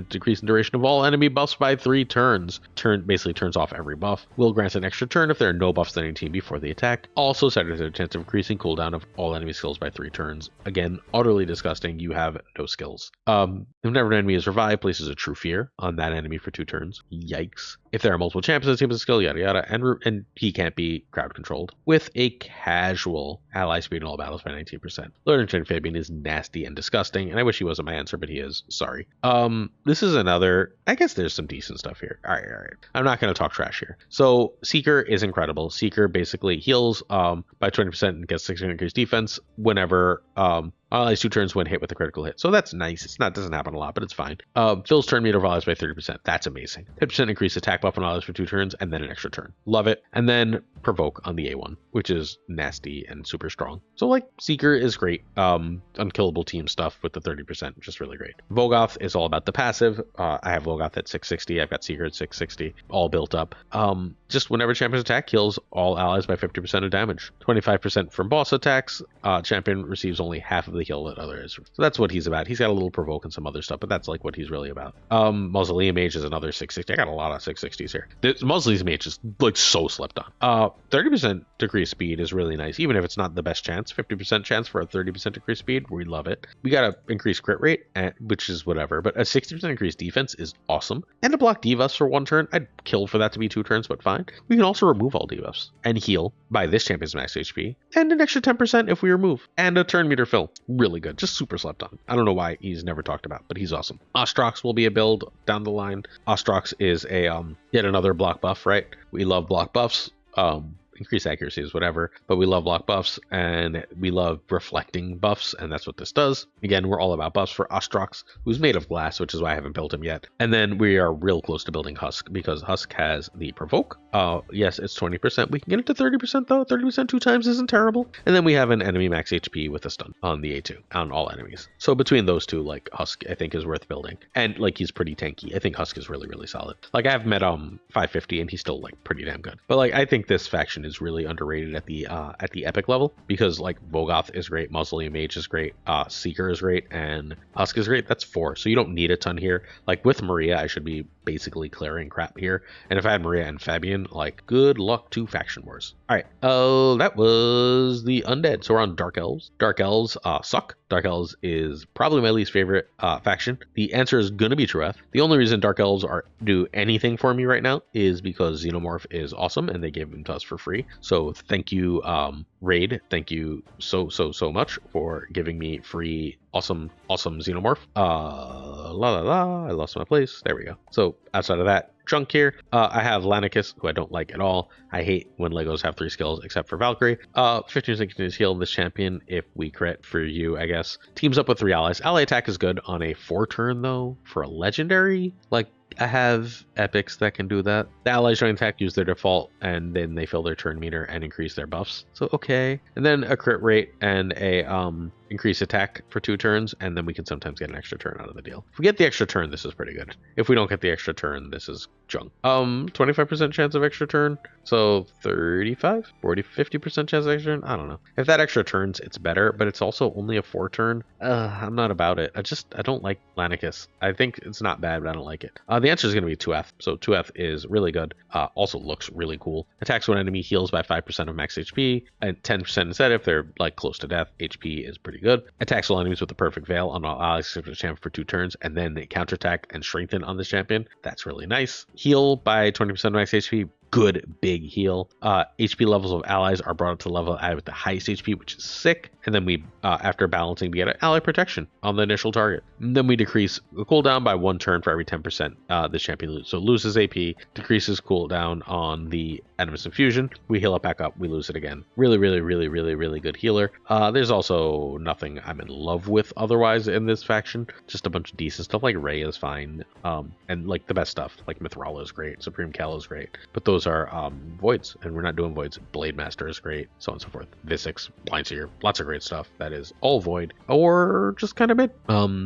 decrease in duration of all enemy buffs by 3 turns. Basically turns off every buff. Will grant an extra turn if there are no buffs on any team before the attack. Also, 70% chance of increasing cooldown of all enemy skills by 3 turns. Again, utterly disgusting. You have no skills. Whenever an enemy is revived, places a True Fear on that enemy for 2 turns. Yikes. If there are multiple champions on the team with a skill, yada yada, and he can't be crowd controlled. With a casual ally speed in all battles by 19%. Lord Enchanted Fabian is nasty and disgusting, and I wish he wasn't my answer, but he is. Sorry. This is another. I guess there's some decent stuff here. All right. I'm not going to talk trash here. So Seeker is incredible. Seeker basically heals by 20% and gets 6% increased defense whenever allies 2 turns when hit with a critical hit. So that's nice. Doesn't happen a lot, but it's fine. Fills turn meter of allies by 30%. That's amazing. 10% increased attack buff on allies for 2 turns and then an extra turn. Love it. And then Provoke on the A1, which is nasty and super strong. So like Seeker is great. Unkillable team stuff with the 30%, just really great. Vogoth is all about the passive. I have Vogoth at 660. I've got Seeker at 660, all built up. Just whenever champion's attack kills all allies by 50% of damage. 25% from boss attacks. Champion receives only half of the the heal that others. So that's what he's about. He's got a little provoke and some other stuff, but that's like what he's really about. Mausoleum Mage is another 660. I got a lot of 660s here. The Mausoleum Mage is like so slept on. 30% decreased speed is really nice, even if it's not the best chance. 50% chance for a 30% decreased speed, we love it. We got a increased crit rate, which is whatever, but a 60% increased defense is awesome. And a block debuffs for 1 turn. I'd kill for that to be 2 turns, but fine. We can also remove all debuffs and heal by this champion's max HP, and an extra 10% if we remove, and a turn meter fill. Really good, just super slept on. I don't know why he's never talked about, but he's awesome. Ostrox will be a build down the line. Ostrox is a yet another block buff, right? We love block buffs. Increased accuracy is whatever, but we love block buffs and we love reflecting buffs, and that's what this does. Again, we're all about buffs for Ostrox, who's made of glass, which is why I haven't built him yet. And then we are real close to building Husk, because Husk has the provoke. Yes, it's 20%. We can get it to 30% though. 30% 2 times isn't terrible. And then we have an enemy max HP with a stun on the A2 on all enemies. So between those two, like, Husk I think is worth building, and like he's pretty tanky. I think Husk is really, really solid. Like, I've met 550 and he's still like pretty damn good. But like, I think this faction is really underrated at the epic level, because like Vogoth is great, Mausoleum Mage is great, Seeker is great, and Husk is great. That's 4, so you don't need a ton here. Like with Maria, I should be basically clearing crap here, and if I had Maria and Fabian, like, good luck to faction wars. All right, that was the undead. So we're on Dark Elves. Dark Elves suck. Dark Elves is probably my least favorite faction. The answer is gonna be Trueth. The only reason Dark Elves do anything for me right now is because Xenomorph is awesome and they gave him to us for free. So thank you, Raid. Thank you so much for giving me free awesome Xenomorph. I lost my place. There we go. So outside of that, junk here. I have Lanicus, who I don't like at all. I hate when Legos have 3 skills except for Valkyrie. 15% continuous heal this champion if we crit for you, I guess. Teams up with 3 allies. Ally attack is good on a 4 turn though. For a legendary, like, I have epics that can do that. The allies join attack, use their default, and then they fill their turn meter and increase their buffs. So okay. And then a crit rate and a increase attack for 2 turns, and then we can sometimes get an extra turn out of the deal. If we get the extra turn, this is pretty good. If we don't get the extra turn, this is junk. 25% chance of extra turn, so 35, 40, 50% chance of extra turn. I don't know. If that extra turns, it's better, but it's also only a 4 turn. I'm not about it. I don't like Lanicus. I think it's not bad, but I don't like it. The answer is going to be 2F. So 2F is really good. Also looks really cool. Attacks when enemy heals by 5% of max HP and 10% instead if they're like close to death. HP is pretty good. Attacks all enemies with the perfect veil on all allies except for the champion for 2 turns, and then they counterattack and strengthen on this champion. That's really nice. Heal by 20% of max HP. Good big heal. HP levels of allies are brought up to the level with the highest HP, which is sick. And then we, after balancing, we get an ally protection on the initial target. And then we decrease the cooldown by 1 turn for every 10% the champion loses. So loses AP, decreases cooldown on the Animus Infusion. We heal it back up, we lose it again. Really good healer. There's also nothing I'm in love with otherwise in this faction. Just a bunch of decent stuff, like Ray is fine. And like the best stuff, like Mithrala is great, Supreme Cal is great. But those are voids, and we're not doing voids. Blade Master is great, so on and so forth. Visix, Blindseer, lots of great stuff that is all void or just kind of mid.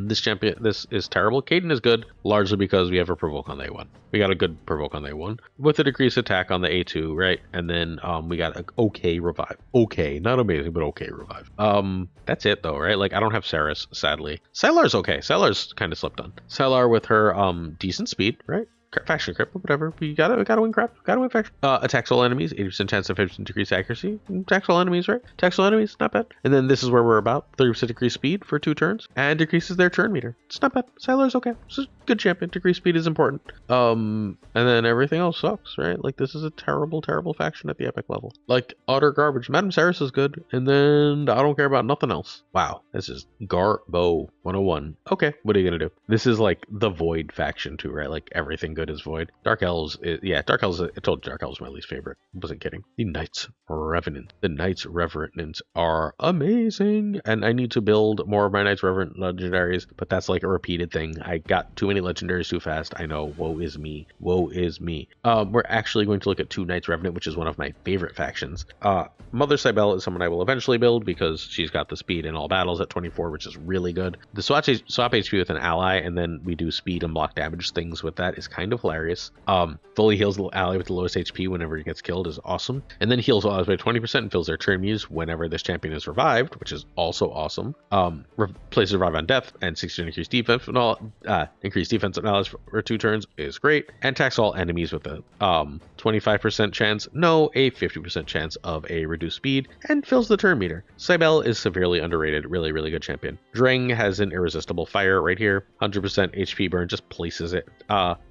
This is terrible. Caden is good, largely because we have a provoke on the A1. We got a good provoke on the A1 with a decreased attack on the A2, right? And then we got an okay revive. Okay, not amazing, but okay revive. That's it though, right? Like, I don't have Saris, sadly. Sylar's okay. Sylar's kind of slipped on. Sylar with her decent speed, right? Faction crit, but whatever. We gotta win crap. Gotta win faction. Attacks all enemies, 80% chance of 50% decreased accuracy. Attacks all enemies, right? Attacks all enemies, not bad. And then this is where we're about 30% decreased speed for 2 turns, and decreases their turn meter. It's not bad. Sylar's okay. This is a good champion. Decreased speed is important. And then everything else sucks, right? Like, this is a terrible faction at the epic level. Like, utter garbage. Madame Saris is good, and then I don't care about nothing else. Wow, this is Garbo 101. Okay, what are you gonna do? This is like the Void faction too, right? Like, everything good is void. Dark Elves is, yeah, Dark Elves, I told you Dark Elves is my least favorite. I wasn't kidding. The Knights Revenant. The Knights Revenants are amazing, and I need to build more of my Knights Revenant legendaries, but that's like a repeated thing. I got too many many legendaries too fast. I know, woe is me. Woe is me. We're actually going to look at 2 Knights Revenant, which is one of my favorite factions. Mother Cybele is someone I will eventually build because she's got the speed in all battles at 24, which is really good. The swap HP with an ally, and then we do speed and block damage things with that is kind of hilarious. Fully heals the ally with the lowest HP whenever he gets killed is awesome. And then heals allies by 20% and fills their turn muse whenever this champion is revived, which is also awesome. Places revive on death and 60 increased defense and all increased defense on allies for 2 turns is great. And attacks all enemies with a 25% chance, no, a 50% chance of a reduced speed, and fills the turn meter. Cybele is severely underrated, really, really good champion. Drang has an irresistible fire right here, 100% HP burn, just places it,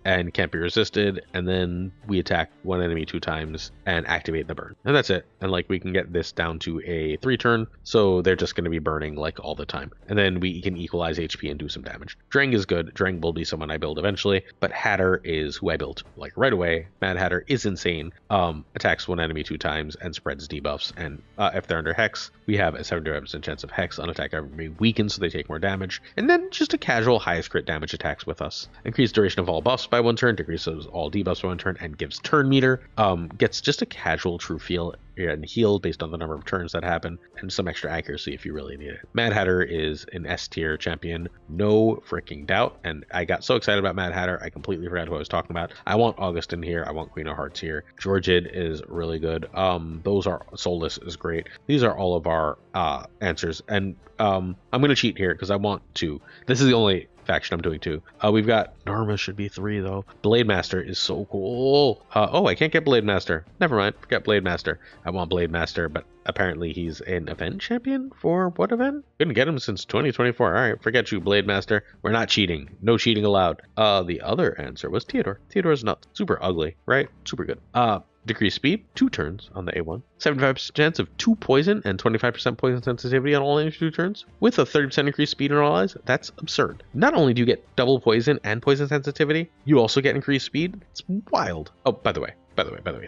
and can't be resisted, and then we attack one enemy 2 times and activate the burn. And that's it. And like we can get this down to a 3 turn, so they're just going to be burning like all the time. And then we can equalize HP and do some damage. Drang is good. Drang will be someone I build eventually, but Hatter is who I built like right away. Mad Hatter is insane. Attacks one enemy 2 times and spreads debuffs, and if they're under Hex, we have a 75% chance of Hex on attack enemy weakened, so they take more damage. And then just a casual highest crit damage attacks with us. Increase duration of all buffs by 1 turn, decreases all debuffs by 1 turn, and gives turn meter. Gets just a casual true feel and heal based on the number of turns that happen, and some extra accuracy if you really need it. Mad Hatter is an S tier champion, no freaking doubt, and I got so excited about Mad Hatter, I completely forgot who I was talking about. I want Augustin here, I want Queen of Hearts here. Georgid is really good. Those are Soulless is great. These are all of our answers, and I'm gonna cheat here because I want 2. This is the only faction I'm doing 2. We've got Norma should be 3 though. Blade Master is so cool. Oh, I can't get Blade Master. Never mind, forget Blade Master. I want Blade Master, but apparently he's an event champion for what event? Couldn't get him since 2024. All right, forget you, Blade Master. We're not cheating. No cheating allowed. The other answer was Theodore. Theodore's not super ugly, right? Super good. Decrease speed, 2 turns on the A1. 75% chance of 2 poison and 25% poison sensitivity on all enemies 2 turns. With a 30% increased speed on all allies, that's absurd. Not only do you get double poison and poison sensitivity, you also get increased speed. It's wild. Oh, by the way,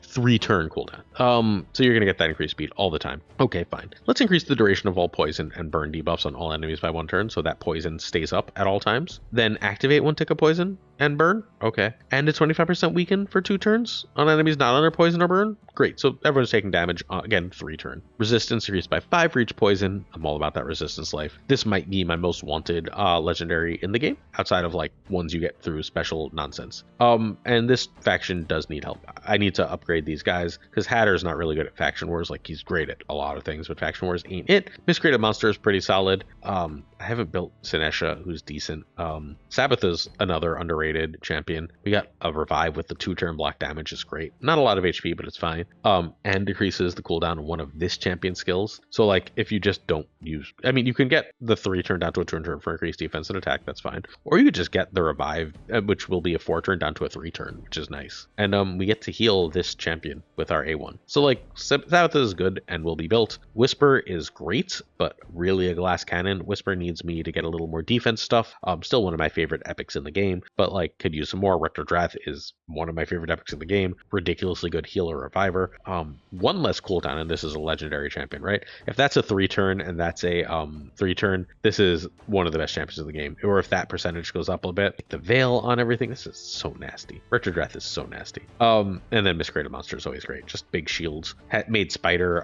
3 turn cooldown. So you're gonna get that increased speed all the time. Okay, fine. Let's increase the duration of all poison and burn debuffs on all enemies by 1 turn, so that poison stays up at all times. Then activate 1 tick of poison and burn. Okay. And a 25% weaken for 2 turns on enemies not under poison or burn. Great. So everyone's taking damage. Again, 3 turn. Resistance increased by 5 for each poison. I'm all about that resistance life. This might be my most wanted legendary in the game, outside of like ones you get through special nonsense. And this faction does need help. I need to upgrade these guys because Hatter's not really good at faction wars. Like, he's great at a lot of things, but faction wars ain't it. Miscreated Monster is pretty solid. I haven't built Sinesha, who's decent. Sabbatha's another underrated champion. We got a revive with the 2-turn block damage is great. Not a lot of HP, but it's fine. And decreases the cooldown of one of this champion skills. So like, if you just don't use, I mean, you can get the 3-turn down to a 2-turn for increased defense and attack. That's fine. Or you could just get the revive, which will be a 4-turn down to a 3-turn, which is nice. And we get to heal this champion with our A1. So like, Sabbatha is good and will be built. Whisper is great, but really a glass cannon. Whisper needs me to get a little more defense stuff. Still one of my favorite epics in the game, but like, could use some more. Rector Drath is one of my favorite epics in the game. Ridiculously good healer reviver. 1 less cooldown, and this is a legendary champion, right? If that's a 3-turn and that's a 3-turn, this is one of the best champions in the game. Or if that percentage goes up a bit, like the veil on everything, this is so nasty. Rector Drath is so nasty. And then Miscreated Monster is always great. Just big shields. Made Spider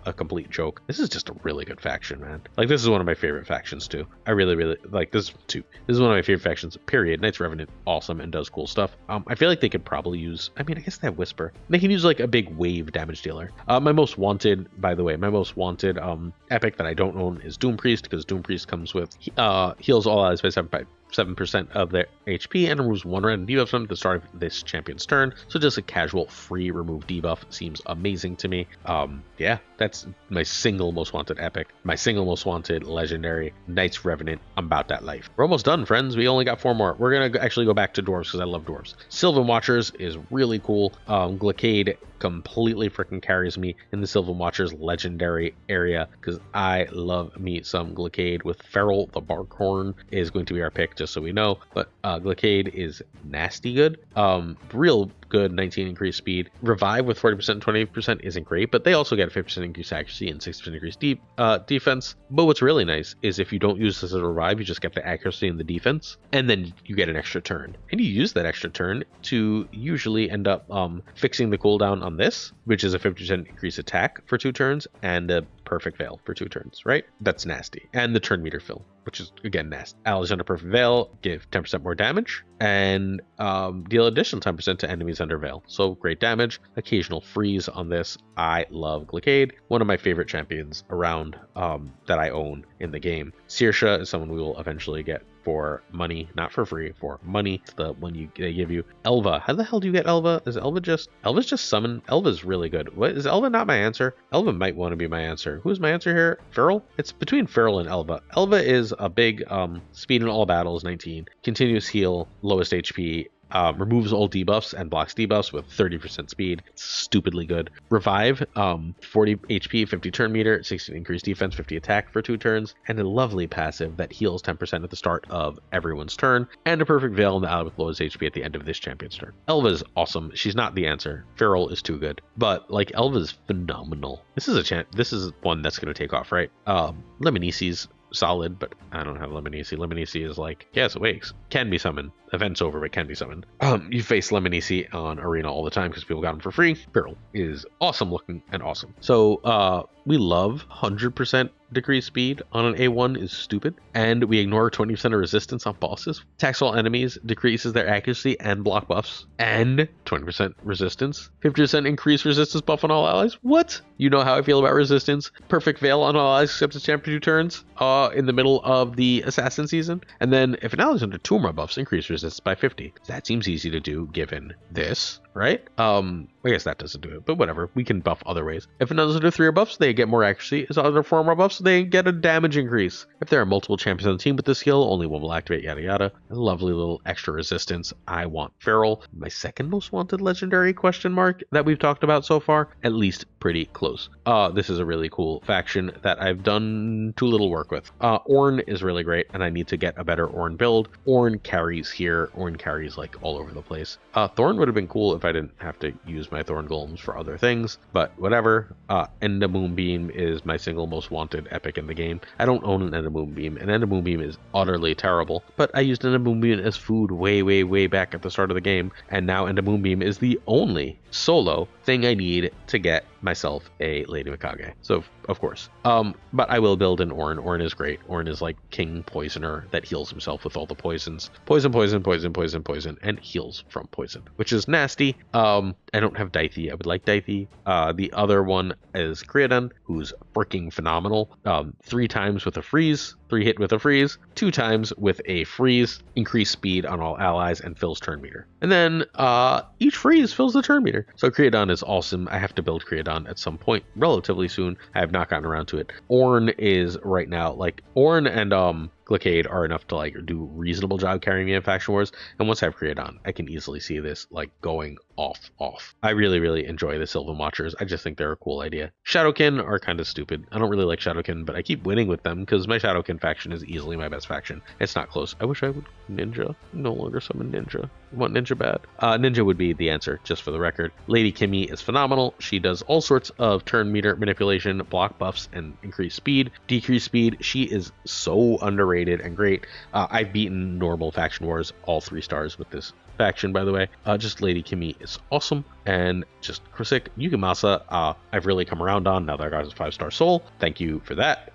a complete joke. This is just a really good faction, man. Like, this is one of my favorite factions too. I really like this too. This is one of my favorite factions, period. Knights Revenant, awesome, and does cool stuff. I feel like they could probably use, I mean, I guess they have Whisper. They can use like a big wave damage dealer. My most wanted, by the way, epic that I don't own is Doom Priest, because Doom Priest comes with heals all allies by 7% of their HP and removes 1 random debuff from the start of this champion's turn. So just a casual free remove debuff seems amazing to me. Yeah, that's my single most wanted epic, my single most wanted legendary, Knights Revenant. I'm about that life. We're almost done, friends. We only got 4 more. We're gonna actually go back to dwarves because I love dwarves. Sylvan Watchers is really cool. Glicade completely freaking carries me in the Sylvan Watchers legendary area because I love me some Glicade. With Feral the Barkhorn is going to be our pick, just so we know, but Glicade is nasty good. Real good. 19 increased speed. Revive with 40% and 20% isn't great, but they also get a 50% increased accuracy and 60% increased defense. But what's really nice is if you don't use this as a revive, you just get the accuracy and the defense, and then you get an extra turn. And you use that extra turn to usually end up fixing the cooldown on this, which is a 50% increased attack for 2 turns, and a perfect veil for 2 turns, right? That's nasty. And the turn meter fill, which is again nasty. Allies under perfect veil give 10% more damage, and deal additional 10% to enemies under veil. So great damage. Occasional freeze on this. I love Glicade, one of my favorite champions around that I own in the game. Saoirse is someone we will eventually get for money, not for free, for money. It's the one they give you. Elva, how the hell do you get Elva? Is Elva's just summon? Elva's really good. What is Elva? Not my answer. Elva might want to be my answer. Who's my answer here? Feral? It's between Feral and Elva. Elva is a big speed in all battles, 19, continuous heal, lowest HP, removes all debuffs and blocks debuffs with 30% speed. It's stupidly good. Revive, 40 HP, 50 turn meter, 16 increased defense, 50 attack for 2 turns, and a lovely passive that heals 10% at the start of everyone's turn, and a perfect veil on the ally with lowest HP at the end of this champion's turn. Elva's awesome. She's not the answer. Feral is too good, but like Elva's phenomenal. This is one that's going to take off, right? Lemonisi's solid, but I don't have Lemonisi. Lemonisi is like, yes, awakes, can be summoned. Event's over, but can be summoned. You face Lemonisi on Arena all the time because people got him for free. Feral is awesome looking and awesome. So we love 100% decreased speed on an A1 is stupid, and we ignore 20% of resistance on bosses. Attacks all enemies, decreases their accuracy and block buffs, and 20% resistance. 50% increased resistance buff on all allies. What? You know how I feel about resistance. Perfect veil on all allies except its champion 2 turns in the middle of the assassin season. And then if an ally is under 2 or more buffs, increase resistance by 50. That seems easy to do given this, right? I guess that doesn't do it, but whatever. We can buff other ways. If an allies under 3 or buffs, they get more accuracy. If under 4 or more buffs, they get a damage increase. If there are multiple champions on the team with this skill, only one will activate, yada yada. A lovely little extra resistance. I want Feral. My second most wanted legendary question mark that we've talked about so far. At least pretty close. This is a really cool faction that I've done too little work with. Ornn is really great, and I need to get a better Ornn build. Ornn carries here. Ornn carries like all over the place. Thorn would have been cool if I didn't have to use my Thorn Golems for other things, but whatever. Enda Moonbeam is my single most wanted epic in the game. I don't own an Enda Moonbeam, and Enda Moonbeam is utterly terrible, but I used Enda Moonbeam as food way back at the start of the game, and now Enda Moonbeam is the only solo thing I need to get myself a Lady Mikage. So of course, but I will build an Ornn. Ornn is great. Ornn is like King Poisoner that heals himself with all the poisons. Poison, and heals from poison, which is nasty. I don't have Daithi. I would like Daithi. The other one is Creodon, who's freaking phenomenal. 3 times with a freeze, 3 hit with a freeze, 2 times with a freeze, increase speed on all allies, and fills turn meter. And then each freeze fills the turn meter. So Creodon is awesome. I have to build Creodon at some point relatively soon. I have not gotten around to it. Ornn is right now, like Ornn and Glicade are enough to like do a reasonable job carrying me in Faction Wars, and once I have Creodon, I can easily see this like going off. I really enjoy the Sylvan Watchers. I just think they're a cool idea. Shadowkin are kind of stupid. I don't really like Shadowkin, but I keep winning with them because my Shadowkin faction is easily my best faction. It's not close. I wish I would Ninja. No longer summon Ninja. I want Ninja bad. Ninja would be the answer, just for the record. Lady Kimmy is phenomenal. She does all sorts of turn meter manipulation, block buffs, and increase speed, decrease speed. She is so underrated and great. I've beaten normal Faction Wars all 3 stars with this faction, by the way. Just Lady Kimmy is awesome, and just Krasik Yukimasa, I've really come around on now that I got his 5-star soul. Thank you for that.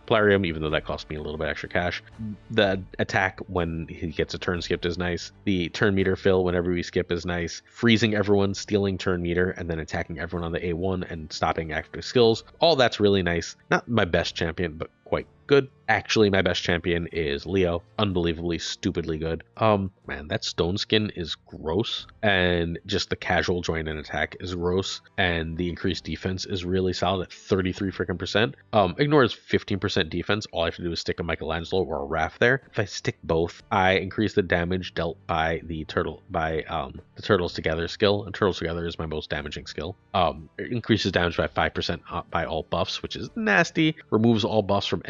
Plarium, even though that cost me a little bit extra cash. The attack when he gets a turn skipped is nice. The turn meter fill whenever we skip is nice. Freezing everyone, stealing turn meter, and then attacking everyone on the A1 and stopping active skills. All that's really nice. Not my best champion, but quite good. Actually, my best champion is Leo. Unbelievably, stupidly good. Man, that stone skin is gross, and just the casual join and attack is gross, and the increased defense is really solid at 33 freaking percent. Ignores 15% defense. All I have to do is stick a Michelangelo or a Raph there. If I stick both, I increase the damage dealt by the turtle the Turtles Together skill, and Turtles Together is my most damaging skill. It increases damage by 5% by all buffs, which is nasty. Removes all buffs from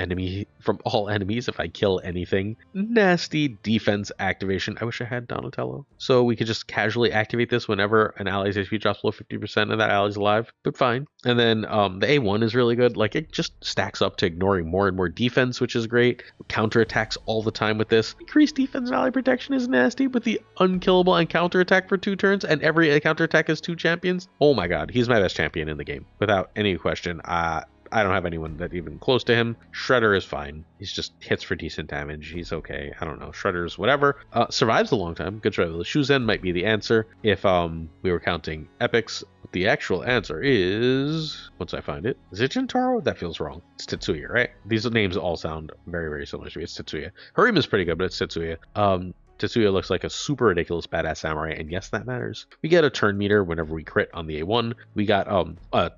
from all enemies if I kill anything. Nasty defense activation. I wish I had Donatello. So we could just casually activate this whenever an ally's HP drops below 50% and that ally's alive, but fine. And then the A1 is really good. Like, it just stacks up to ignoring more and more defense, which is great. Counterattacks all the time with this. Increased defense and ally protection is nasty with the unkillable and counterattack for 2 turns, and every counterattack has 2 champions. Oh my god, he's my best champion in the game, without any question. I don't have anyone that even close to him. Shredder is fine. He's just hits for decent damage. He's okay. I don't know. Shredder's whatever. Survives a long time. Good survival. Shuzen might be the answer if we were counting epics. The actual answer is, once I find it, is it Jintaro? That feels wrong. It's Tetsuya, right? These names all sound very, very similar to me. It's Tetsuya. Harima's pretty good, but it's Tetsuya. Tetsuya looks like a super ridiculous badass samurai, and yes, that matters. We get a turn meter whenever we crit on the A1. We got a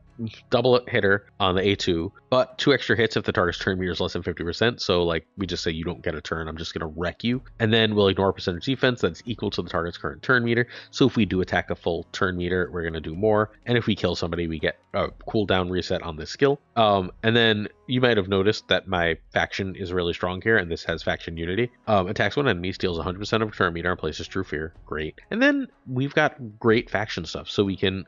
double hitter on the A2, but 2 extra hits if the target's turn meter is less than 50%. So like we just say you don't get a turn, I'm just gonna wreck you. And then we'll ignore percentage defense that's equal to the target's current turn meter. So if we do attack a full turn meter, we're gonna do more. And if we kill somebody, we get a cooldown reset on this skill. And then you might have noticed that my faction is really strong here, and this has faction unity. Attacks one enemy, steals 100% of turn meter, and places true fear. Great. And then we've got great faction stuff. So we can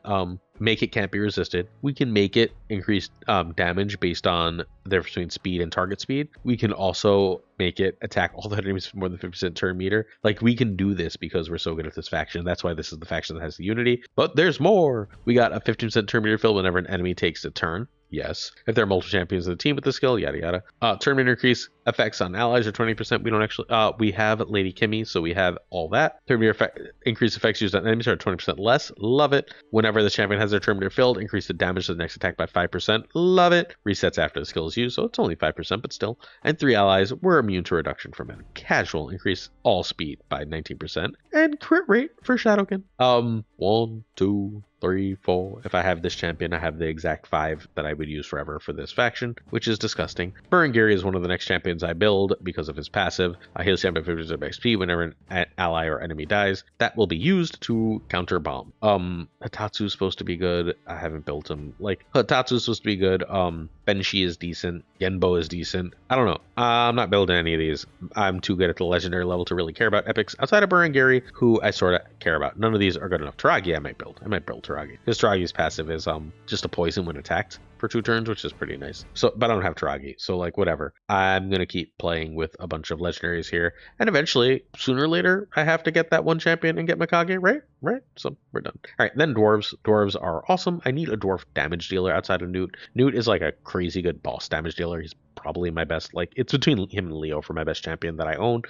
make it can't be resisted. We can make it increase damage based on the difference between speed and target speed. We can also make it attack all the enemies with more than 50% turn meter. Like, we can do this because we're so good at this faction. That's why this is the faction that has the unity. But there's more. We got a 15% turn meter fill whenever an enemy takes a turn. Yes. If there are multiple champions in the team with the skill, yada yada. Turn meter increase effects on allies are 20%. We don't actually we have Lady Kimmy, so we have all that. Turn meter increase effects used on enemies are 20% less. Love it. Whenever the champion has their turn meter filled, increase the damage to the next attack by 5%. Love it. Resets after the skill is used, so it's only 5%, but still. And 3 allies were immune to reduction from enemy. Casual increase all speed by 19%. And crit rate for Shadowkin. 1, 2, 3, 4. If I have this champion, I have the exact 5 that I would use forever for this faction, which is disgusting. Burengiri is one of the next champions I build because of his passive. Heals champion 50% of XP whenever an ally or enemy dies. That will be used to counter bomb. Hatatsu's supposed to be good. I haven't built him. Like, Hatatsu's supposed to be good. Benshi is decent. Genbo is decent. I don't know. I'm not building any of these. I'm too good at the legendary level to really care about epics outside of Burengiri, who I sort of care about. None of these are good enough. Taragi I might build. Taragi. Because Taragi's passive is just a poison when attacked for 2 turns, which is pretty nice. So, but I don't have Taragi, so like whatever. I'm gonna keep playing with a bunch of legendaries here, and eventually, sooner or later, I have to get that one champion and get Mikage, right? So we're done. All right, then dwarves. Dwarves are awesome. I need a dwarf damage dealer outside of Newt. Newt is like a crazy good boss damage dealer. He's probably my best, like, it's between him and Leo for my best champion that I own.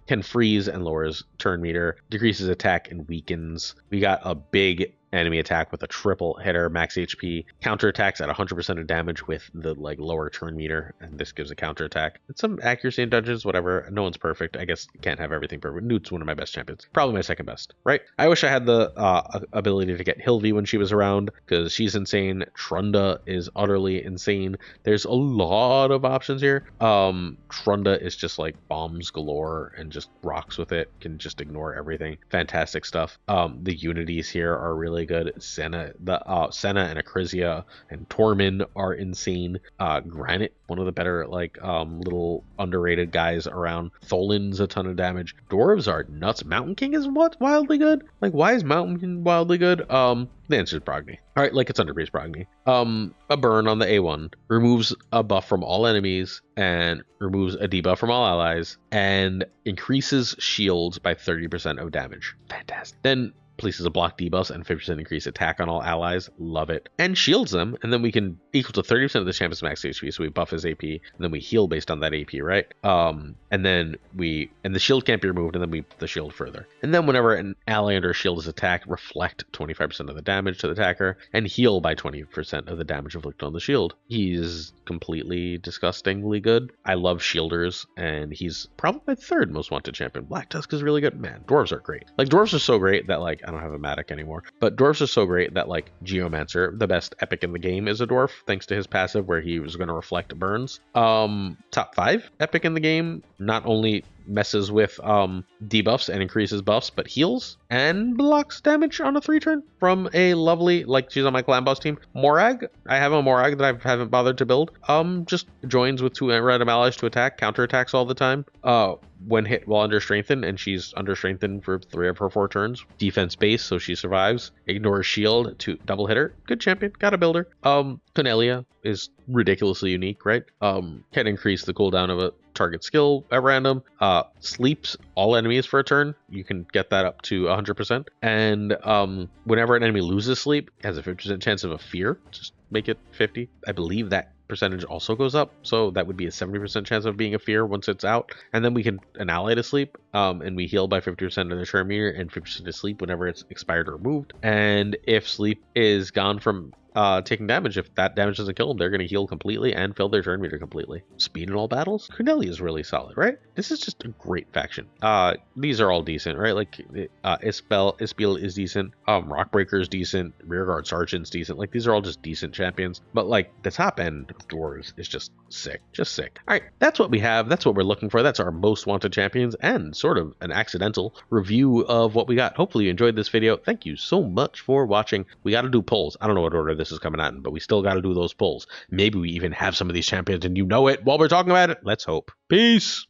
Can freeze and lowers turn meter, decreases attack and weakens. We got a big enemy attack with a triple hitter, max HP, counterattacks at 100% of damage with the like lower turn meter, and this gives a counterattack. It's some accuracy in dungeons, whatever. No one's perfect. I guess can't have everything perfect. Newt's one of my best champions. Probably my second best, right? I wish I had the ability to get Hilvi when she was around, because she's insane. Trunda is utterly insane. There's a lot of options here. Trunda is just like bombs galore and just rocks with it. Can just ignore everything. Fantastic stuff. The unities here are really good. Senna and Acrisia and Tormin are insane. Granite, one of the better like little underrated guys around. Tholin's a ton of damage. Dwarves are nuts. Mountain King is what? Wildly good? Like, why is Mountain King wildly good? The answer is Brogni. All right, like it's Underbreeze Brogni. A burn on the A1 removes a buff from all enemies and removes a debuff from all allies and increases shields by 30% of damage. Fantastic. Then places a block debuffs and 50% increase attack on all allies. Love it. And shields them, and then we can equal to 30% of the champion's max HP, so we buff his AP, and then we heal based on that AP, right? And then the shield can't be removed, and then we buff the shield further. And then whenever an ally under a shield is attacked, reflect 25% of the damage to the attacker, and heal by 20% of the damage inflicted on the shield. He's completely disgustingly good. I love shielders, and he's probably my 3rd most wanted champion. Black Tusk is really good. Man, dwarves are great. Like, dwarves are so great that, like, I don't have a Matic anymore, but dwarves are so great that, like, Geomancer, the best epic in the game, is a dwarf, thanks to his passive where he was going to reflect burns. Top 5 epic in the game, not only messes with debuffs and increases buffs, but heals and blocks damage on a 3-turn from a lovely, like she's on my clan boss team, Morag. I have a Morag that I haven't bothered to build. Just joins with 2 random allies to attack, counterattacks all the time. When hit while under strengthened, and she's under strengthened for 3 of her 4 turns. Defense base, so she survives. Ignores shield to double hit her. Good champion, gotta build her. Cornelia is ridiculously unique, right? Can increase the cooldown of a target skill at random. Sleeps all enemies for a turn. You can get that up to 100%. And whenever an enemy loses sleep, it has a 50% chance of a fear. Just make it 50. I believe that percentage also goes up, so that would be a 70% chance of being a fear once it's out. And then we can an ally to sleep, and we heal by 50% of the turn meter and 50% to sleep whenever it's expired or removed. And if sleep is gone from taking damage, if that damage doesn't kill them, they're going to heal completely and fill their turn meter completely. Speed in all battles. Cornelia is really solid, right? This is just a great faction. These are all decent, right? Like Ispel is decent. Rockbreaker is decent. Rearguard Sergeant's decent. Like these are all just decent champions. But like the top end of dwarves is just sick, just sick. All right, that's what we have. That's what we're looking for. That's our most wanted champions and sort of an accidental review of what we got. Hopefully you enjoyed this video. Thank you so much for watching. We got to do polls. I don't know what order this is coming out in, but we still got to do those polls. Maybe we even have some of these champions and you know it while we're talking about it. Let's hope. Peace.